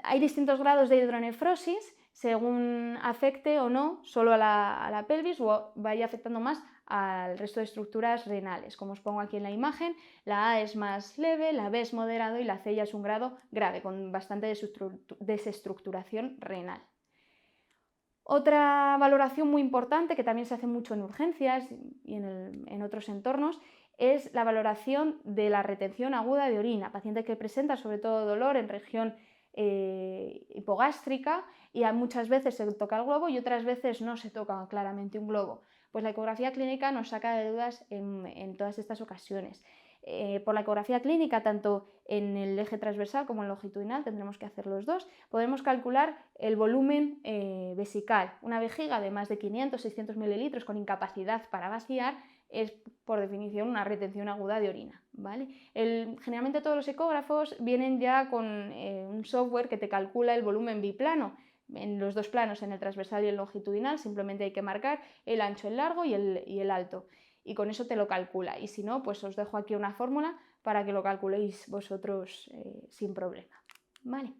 Hay distintos grados de hidronefrosis según afecte o no solo a la pelvis o vaya afectando más al resto de estructuras renales. Como os pongo aquí en la imagen, la A es más leve, la B es moderado y la C ya es un grado grave, con bastante desestructuración renal. Otra valoración muy importante, que también se hace mucho en urgencias y en otros entornos, es la valoración de la retención aguda de orina. Paciente que presenta sobre todo dolor en región hipogástrica y muchas veces se toca el globo y otras veces no se toca claramente un globo. Pues la ecografía clínica nos saca de dudas en todas estas ocasiones. Por la ecografía clínica, tanto en el eje transversal como en el longitudinal, tendremos que hacer los dos, podemos calcular el volumen vesical. Una vejiga de más de 500-600 mililitros con incapacidad para vaciar es, por definición, una retención aguda de orina, ¿vale? Generalmente todos los ecógrafos vienen ya con un software que te calcula el volumen biplano, en los dos planos, en el transversal y el longitudinal, simplemente hay que marcar el ancho, el largo y el alto. Y con eso te lo calcula. Y si no, pues os dejo aquí una fórmula para que lo calculéis vosotros sin problema. ¿Vale?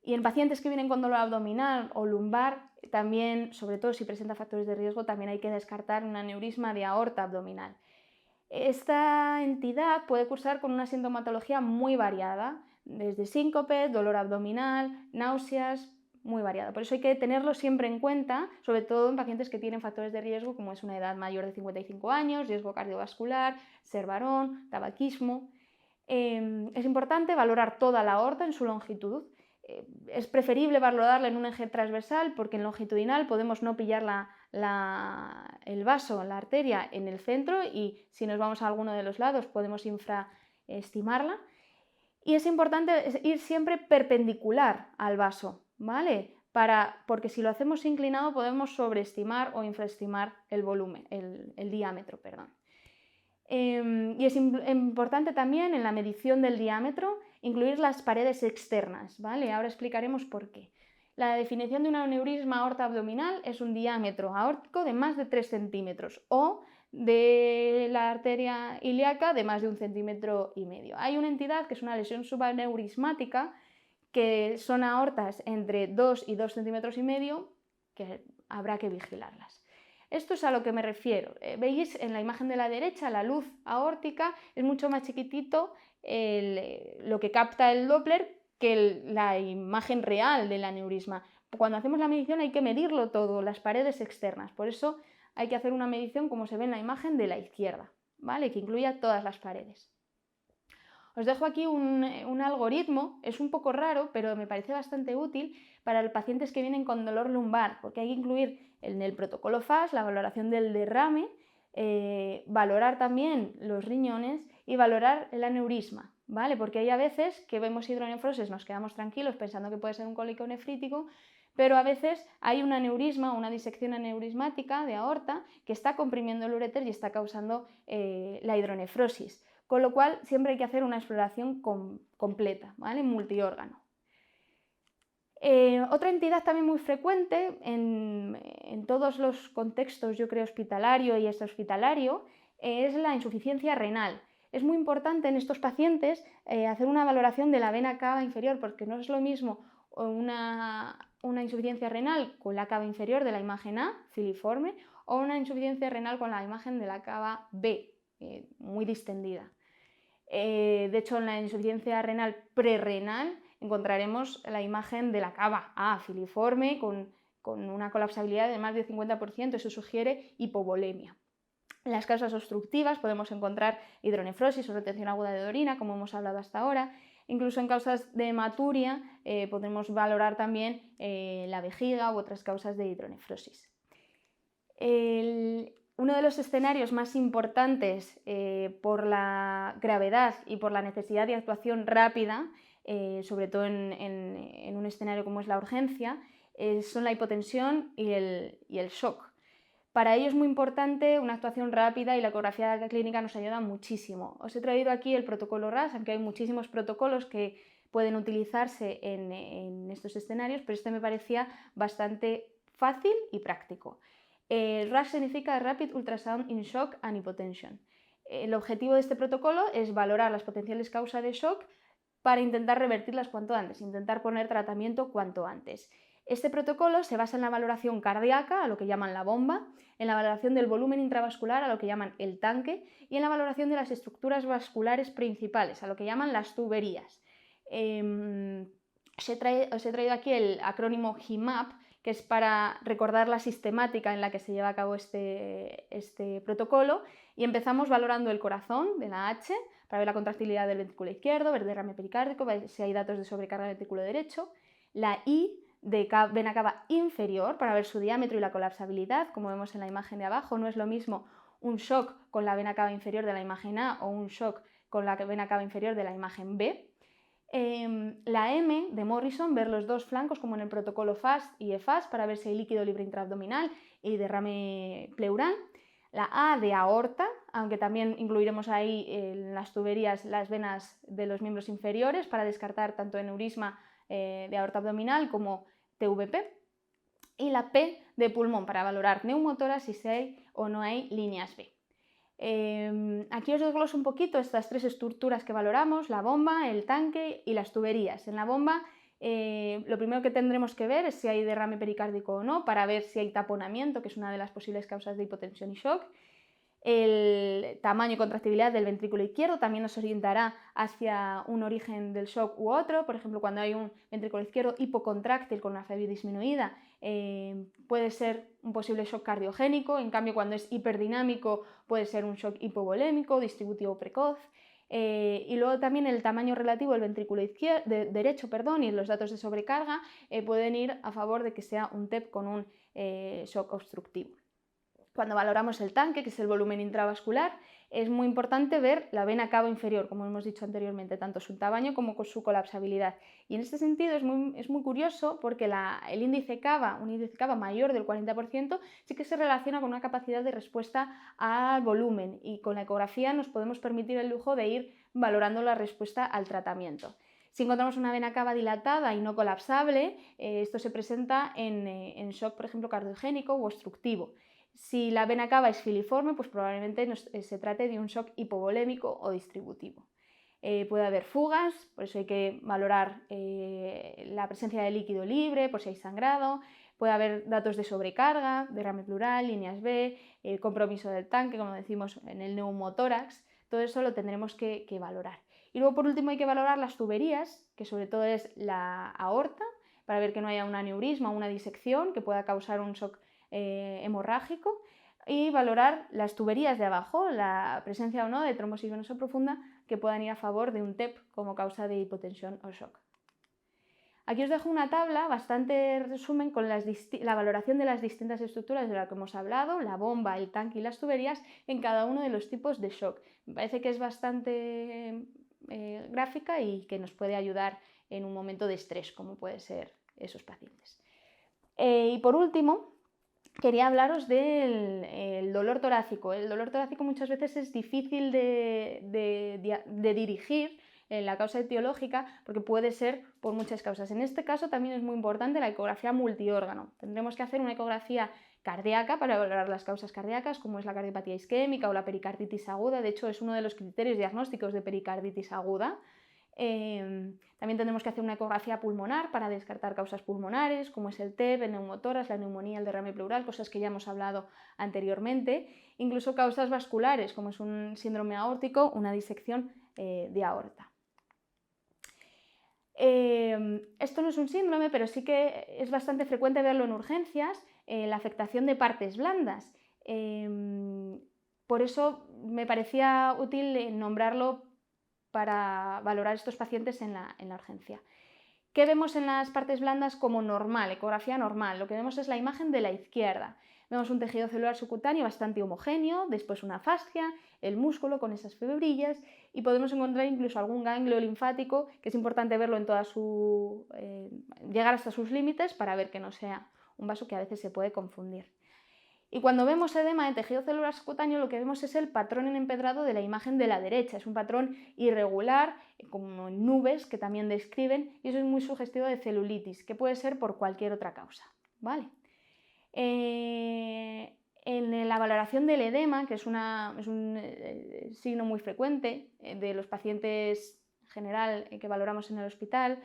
Y en pacientes que vienen con dolor abdominal o lumbar, también, sobre todo si presenta factores de riesgo, también hay que descartar un aneurisma de aorta abdominal. Esta entidad puede cursar con una sintomatología muy variada, desde síncope, dolor abdominal, náuseas, muy variado. Por eso hay que tenerlo siempre en cuenta, sobre todo en pacientes que tienen factores de riesgo como es una edad mayor de 55 años, riesgo cardiovascular, ser varón, tabaquismo. Es importante valorar toda la aorta en su longitud. Es preferible valorarla en un eje transversal porque en longitudinal podemos no pillar el vaso, la arteria en el centro, y si nos vamos a alguno de los lados podemos infraestimarla. Y es importante ir siempre perpendicular al vaso, ¿vale? Porque si lo hacemos inclinado podemos sobreestimar o infraestimar el volumen, el diámetro, perdón. Y es importante también en la medición del diámetro incluir las paredes externas, ¿vale? Ahora explicaremos por qué. La definición de un aneurisma aorta abdominal es un diámetro aórtico de más de 3 centímetros o de la arteria ilíaca de más de 1,5 centímetros. Hay una entidad que es una lesión subaneurismática, que son aortas entre 2 y 2,5 centímetros, que habrá que vigilarlas. Esto es a lo que me refiero. Veis en la imagen de la derecha la luz aórtica es mucho más chiquitito lo que capta el Doppler que la imagen real del aneurisma. Cuando hacemos la medición hay que medirlo todo, las paredes externas. Por eso hay que hacer una medición como se ve en la imagen de la izquierda, ¿vale? Que incluya todas las paredes. Os dejo aquí un algoritmo, es un poco raro, pero me parece bastante útil para los pacientes que vienen con dolor lumbar, porque hay que incluir en el protocolo FAST la valoración del derrame, valorar también los riñones y valorar el aneurisma, ¿vale? Porque hay a veces que vemos hidronefrosis, nos quedamos tranquilos pensando que puede ser un cólico nefrítico, pero a veces hay un aneurisma, una disección aneurismática de aorta que está comprimiendo el uréter y está causando la hidronefrosis. Con lo cual siempre hay que hacer una exploración completa, ¿vale? Multiórgano. Otra entidad también muy frecuente en todos los contextos, yo creo, hospitalario y extrahospitalario, es la insuficiencia renal. Es muy importante en estos pacientes hacer una valoración de la vena cava inferior, porque no es lo mismo una insuficiencia renal con la cava inferior de la imagen A, filiforme, o una insuficiencia renal con la imagen de la cava B, muy distendida. De hecho, en la insuficiencia renal prerrenal encontraremos la imagen de la cava A, filiforme, con una colapsabilidad de más del 50%, eso sugiere hipovolemia. En las causas obstructivas podemos encontrar hidronefrosis o retención aguda de orina, como hemos hablado hasta ahora. Incluso en causas de hematuria podemos valorar también la vejiga u otras causas de hidronefrosis. Uno de los escenarios más importantes por la gravedad y por la necesidad de actuación rápida, sobre todo en un escenario como es la urgencia, son la hipotensión y el shock. Para ello es muy importante una actuación rápida y la ecografía clínica nos ayuda muchísimo. Os he traído aquí el protocolo RAS, aunque hay muchísimos protocolos que pueden utilizarse en estos escenarios, pero este me parecía bastante fácil y práctico. RAS significa Rapid Ultrasound in Shock and Hypotension. El objetivo de este protocolo es valorar las potenciales causas de shock para intentar revertirlas cuanto antes, intentar poner tratamiento cuanto antes. Este protocolo se basa en la valoración cardíaca, a lo que llaman la bomba, en la valoración del volumen intravascular, a lo que llaman el tanque, y en la valoración de las estructuras vasculares principales, a lo que llaman las tuberías. Os he traído aquí el acrónimo HIMAP, que es para recordar la sistemática en la que se lleva a cabo este protocolo, y empezamos valorando el corazón de la H, para ver la contractilidad del ventrículo izquierdo, ver derrame pericárdico, ver si hay datos de sobrecarga del ventrículo derecho, la I de vena cava inferior, para ver su diámetro y la colapsabilidad, como vemos en la imagen de abajo. No es lo mismo un shock con la vena cava inferior de la imagen A o un shock con la vena cava inferior de la imagen B. La M de Morrison, ver los dos flancos como en el protocolo FAST y EFAST para ver si hay líquido libre intraabdominal y derrame pleural. La A de aorta, aunque también incluiremos ahí en las tuberías las venas de los miembros inferiores para descartar tanto aneurisma de aorta abdominal como TVP. Y la P de pulmón para valorar neumotórax y si hay o no hay líneas B. Aquí os desgloso un poquito estas tres estructuras que valoramos: la bomba, el tanque y las tuberías. En la bomba lo primero que tendremos que ver es si hay derrame pericárdico o no, para ver si hay taponamiento, que es una de las posibles causas de hipotensión y shock. El tamaño y contractibilidad del ventrículo izquierdo también nos orientará hacia un origen del shock u otro. Por ejemplo, cuando hay un ventrículo izquierdo hipocontráctil con una febra disminuida, puede ser un posible shock cardiogénico. En cambio, cuando es hiperdinámico, puede ser un shock hipovolémico, distributivo precoz. Y luego también el tamaño relativo del ventrículo derecho y los datos de sobrecarga pueden ir a favor de que sea un TEP con un shock obstructivo. Cuando valoramos el tanque, que es el volumen intravascular, es muy importante ver la vena cava inferior, como hemos dicho anteriormente, tanto su tamaño como su colapsabilidad. Y en este sentido es muy curioso porque el índice cava, un índice cava mayor del 40%, sí que se relaciona con una capacidad de respuesta al volumen, y con la ecografía nos podemos permitir el lujo de ir valorando la respuesta al tratamiento. Si encontramos una vena cava dilatada y no colapsable, esto se presenta en shock, por ejemplo, cardiogénico u obstructivo. Si la vena cava es filiforme, pues probablemente se trate de un shock hipovolémico o distributivo. Puede haber fugas, por eso hay que valorar la presencia de líquido libre, por si hay sangrado. Puede haber datos de sobrecarga, derrame pleural, líneas B, compromiso del tanque, como decimos en el neumotórax. Todo eso lo tendremos que valorar. Y luego, por último, hay que valorar las tuberías, que sobre todo es la aorta, para ver que no haya un aneurisma o una disección que pueda causar un shock hemorrágico, y valorar las tuberías de abajo, la presencia o no de trombosis venosa profunda que puedan ir a favor de un TEP como causa de hipotensión o shock. Aquí os dejo una tabla bastante resumen con la valoración de las distintas estructuras de las que hemos hablado, la bomba, el tanque y las tuberías en cada uno de los tipos de shock. Me parece que es bastante gráfica y que nos puede ayudar en un momento de estrés, como pueden ser esos pacientes. Y por último, quería hablaros del dolor torácico. El dolor torácico muchas veces es difícil de dirigir en la causa etiológica porque puede ser por muchas causas. En este caso también es muy importante la ecografía multiórgano. Tendremos que hacer una ecografía cardíaca para valorar las causas cardíacas, como es la cardiopatía isquémica o la pericarditis aguda. De hecho, es uno de los criterios diagnósticos de pericarditis aguda. También tendremos que hacer una ecografía pulmonar para descartar causas pulmonares, como es el TEP, el neumotórax, la neumonía, el derrame pleural, cosas que ya hemos hablado anteriormente. Incluso causas vasculares, como es un síndrome aórtico, una disección de aorta. Esto no es un síndrome, pero sí que es bastante frecuente verlo en urgencias, la afectación de partes blandas. Por eso me parecía útil nombrarlo para valorar estos pacientes en la urgencia. ¿Qué vemos en las partes blandas como normal, ecografía normal? Lo que vemos es la imagen de la izquierda. Vemos un tejido celular subcutáneo bastante homogéneo, después una fascia, el músculo con esas fibrillas, y podemos encontrar incluso algún ganglio linfático, que es importante verlo en llegar hasta sus límites para ver que no sea un vaso, que a veces se puede confundir. Y cuando vemos edema de tejido celular subcutáneo, lo que vemos es el patrón en empedrado de la imagen de la derecha. Es un patrón irregular, como en nubes, que también describen, y eso es muy sugestivo de celulitis, que puede ser por cualquier otra causa, ¿vale? En la valoración del edema, que es un signo muy frecuente de los pacientes en general que valoramos en el hospital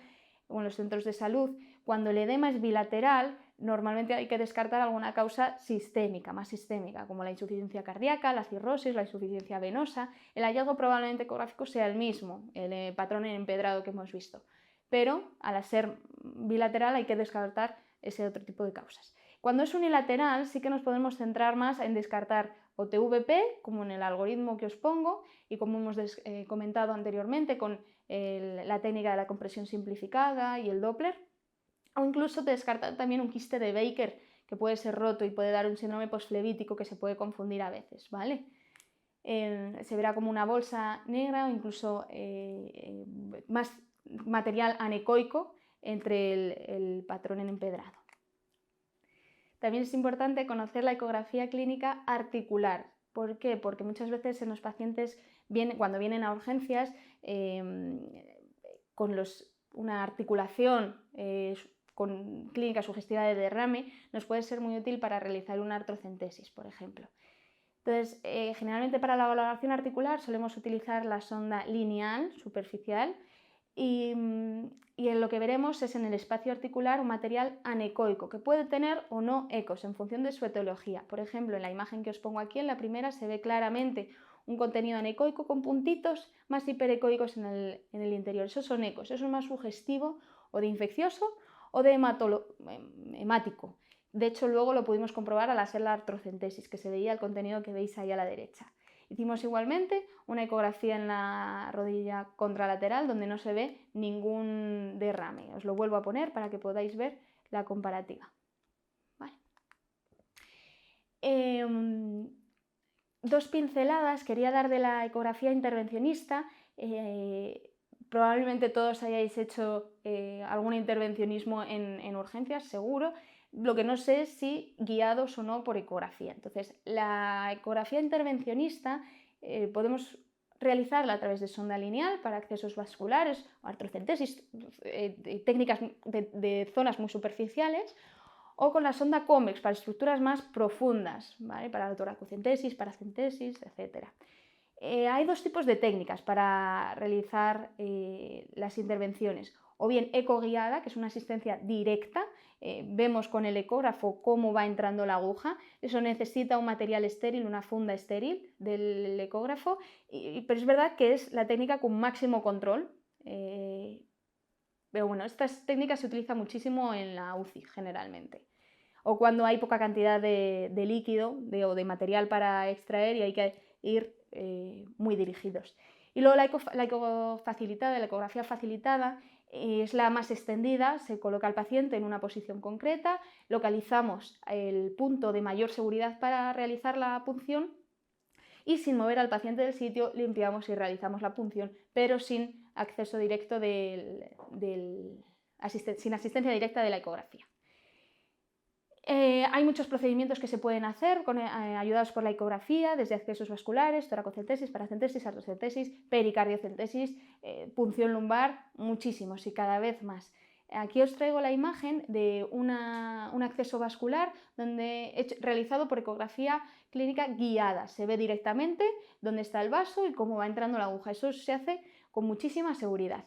o en los centros de salud, cuando el edema es bilateral, normalmente hay que descartar alguna causa sistémica, más sistémica, como la insuficiencia cardíaca, la cirrosis, la insuficiencia venosa. El hallazgo probablemente ecográfico sea el mismo, el patrón en empedrado que hemos visto, pero al ser bilateral hay que descartar ese otro tipo de causas. Cuando es unilateral sí que nos podemos centrar más en descartar o TVP, como en el algoritmo que os pongo y como hemos comentado anteriormente con la técnica de la compresión simplificada y el Doppler, o incluso descartar también un quiste de Baker, que puede ser roto y puede dar un síndrome posflebítico que se puede confundir a veces, ¿vale? Se verá como una bolsa negra o incluso más material anecoico entre el patrón en empedrado. También es importante conocer la ecografía clínica articular. ¿Por qué? Porque muchas veces en los pacientes, cuando vienen a urgencias, con una articulación con clínica sugestiva de derrame, nos puede ser muy útil para realizar una artrocentesis, por ejemplo. Entonces, generalmente para la valoración articular solemos utilizar la sonda lineal superficial, y en lo que veremos es en el espacio articular un material anecoico, que puede tener o no ecos en función de su etiología. Por ejemplo, en la imagen que os pongo aquí, en la primera, se ve claramente un contenido anecoico con puntitos más hiperecoicos en el interior. Esos son ecos, eso es más sugestivo o de infeccioso o de hemático. De hecho, luego lo pudimos comprobar al hacer la artrocentesis, que se veía el contenido que veis ahí a la derecha. Hicimos igualmente una ecografía en la rodilla contralateral donde no se ve ningún derrame. Os lo vuelvo a poner para que podáis ver la comparativa. Vale. Dos pinceladas quería dar de la ecografía intervencionista. Probablemente todos hayáis hecho algún intervencionismo en urgencias, seguro. Lo que no sé es si guiados o no por ecografía. Entonces, la ecografía intervencionista podemos realizarla a través de sonda lineal para accesos vasculares o artrocentesis, técnicas de zonas muy superficiales, o con la sonda convex para estructuras más profundas, ¿vale? Para toracocentesis, paracentesis, etc. Hay dos tipos de técnicas para realizar las intervenciones, o bien ecoguiada, que es una asistencia directa, vemos con el ecógrafo cómo va entrando la aguja, eso necesita un material estéril, una funda estéril del ecógrafo, pero es verdad que es la técnica con máximo control, pero bueno, esta técnica se utiliza muchísimo en la UCI generalmente, o cuando hay poca cantidad de líquido o de material para extraer y hay que ir muy dirigidos. Y luego la ecografía facilitada es la más extendida, se coloca al paciente en una posición concreta, localizamos el punto de mayor seguridad para realizar la punción y sin mover al paciente del sitio limpiamos y realizamos la punción, pero sin acceso directo sin asistencia directa de la ecografía. Hay muchos procedimientos que se pueden hacer ayudados por la ecografía, desde accesos vasculares, toracocentesis, paracentesis, artrocentesis, pericardiocentesis, punción lumbar, muchísimos y cada vez más. Aquí os traigo la imagen de un acceso vascular realizado por ecografía clínica guiada. Se ve directamente dónde está el vaso y cómo va entrando la aguja. Eso se hace con muchísima seguridad.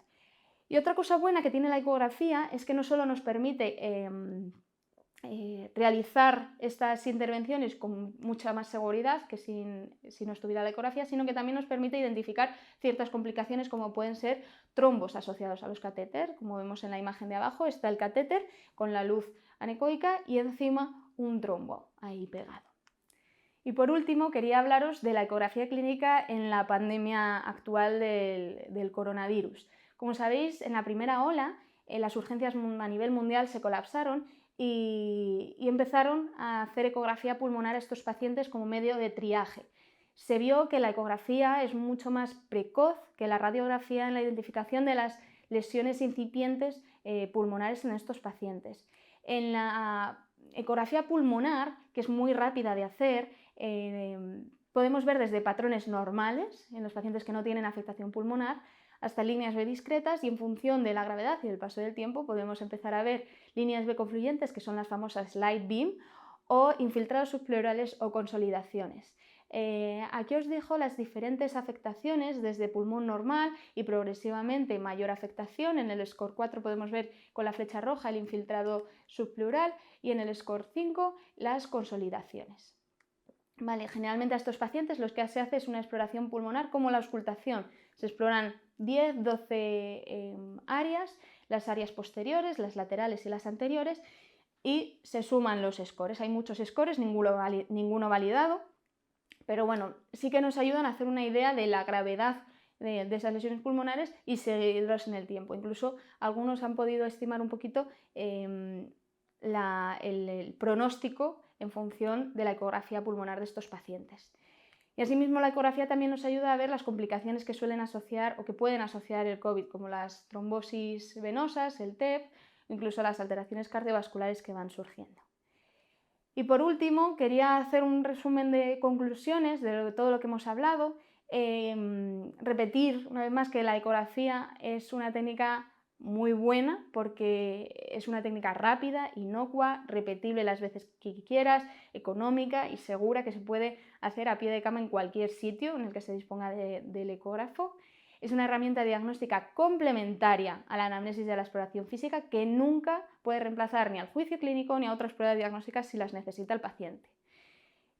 Y otra cosa buena que tiene la ecografía es que no solo nos permite realizar estas intervenciones con mucha más seguridad que si no estuviera la ecografía, sino que también nos permite identificar ciertas complicaciones como pueden ser trombos asociados a los catéter. Como vemos en la imagen de abajo, está el catéter con la luz anecoica y encima un trombo ahí pegado. Y por último, quería hablaros de la ecografía clínica en la pandemia actual del coronavirus. Como sabéis, en la primera ola, las urgencias a nivel mundial se colapsaron y empezaron a hacer ecografía pulmonar a estos pacientes como medio de triaje. Se vio que la ecografía es mucho más precoz que la radiografía en la identificación de las lesiones incipientes pulmonares en estos pacientes. En la ecografía pulmonar, que es muy rápida de hacer, podemos ver desde patrones normales en los pacientes que no tienen afectación pulmonar hasta líneas B discretas, y en función de la gravedad y del paso del tiempo podemos empezar a ver líneas B confluyentes, que son las famosas slide beam, o infiltrados subpleurales o consolidaciones. Aquí os dejo las diferentes afectaciones desde pulmón normal y progresivamente mayor afectación. En el score 4 podemos ver con la flecha roja el infiltrado subpleural y en el score 5 las consolidaciones. Vale, generalmente a estos pacientes lo que se hace es una exploración pulmonar como la auscultación. Se exploran 10-12 áreas, las áreas posteriores, las laterales y las anteriores, y se suman los scores. Hay muchos scores, ninguno validado, pero bueno, sí que nos ayudan a hacer una idea de la gravedad de esas lesiones pulmonares y seguirlos en el tiempo. Incluso algunos han podido estimar un poquito el pronóstico en función de la ecografía pulmonar de estos pacientes. Y asimismo la ecografía también nos ayuda a ver las complicaciones que suelen asociar o que pueden asociar el COVID, como las trombosis venosas, el TEP, incluso las alteraciones cardiovasculares que van surgiendo. Y por último, quería hacer un resumen de conclusiones de todo lo que hemos hablado. Repetir una vez más que la ecografía es una técnica muy buena porque es una técnica rápida, inocua, repetible las veces que quieras, económica y segura, que se puede hacer a pie de cama en cualquier sitio en el que se disponga del ecógrafo. es una herramienta diagnóstica complementaria a la anamnesis y a la exploración física que nunca puede reemplazar ni al juicio clínico ni a otras pruebas diagnósticas si las necesita el paciente.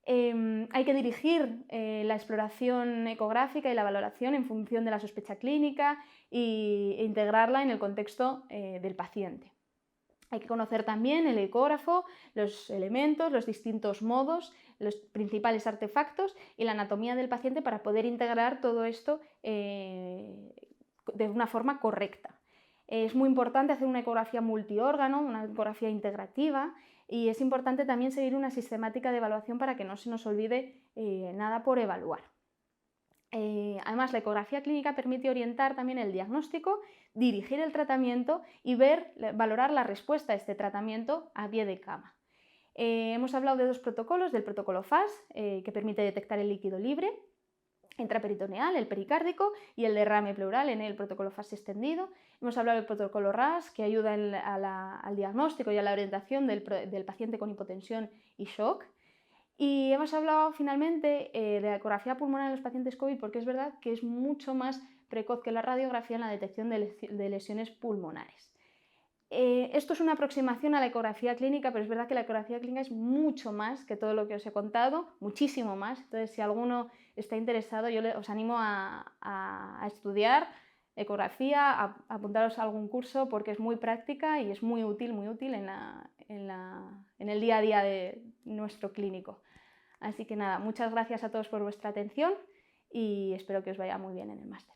Hay que dirigir la exploración ecográfica y la valoración en función de la sospecha clínica e integrarla en el contexto del paciente. Hay que conocer también el ecógrafo, los elementos, los distintos modos, los principales artefactos y la anatomía del paciente para poder integrar todo esto de una forma correcta. Es muy importante hacer una ecografía multiórgano, una ecografía integrativa, y es importante también seguir una sistemática de evaluación para que no se nos olvide nada por evaluar. Además, la ecografía clínica permite orientar también el diagnóstico, dirigir el tratamiento y valorar la respuesta a este tratamiento a pie de cama. Hemos hablado de dos protocolos, del protocolo FAS, que permite detectar el líquido libre intraperitoneal, el pericárdico, y el derrame pleural en el protocolo FAS extendido. Hemos hablado del protocolo RAS, que ayuda al diagnóstico y a la orientación del paciente con hipotensión y shock. Y hemos hablado finalmente de la ecografía pulmonar en los pacientes COVID, porque es verdad que es mucho más precoz que la radiografía en la detección de lesiones pulmonares. Esto es una aproximación a la ecografía clínica, pero es verdad que la ecografía clínica es mucho más que todo lo que os he contado, muchísimo más. Entonces, si alguno está interesado, yo os animo a estudiar ecografía, a apuntaros a algún curso, porque es muy práctica y es muy útil en el día a día de nuestro clínico. Así que nada, muchas gracias a todos por vuestra atención y espero que os vaya muy bien en el máster.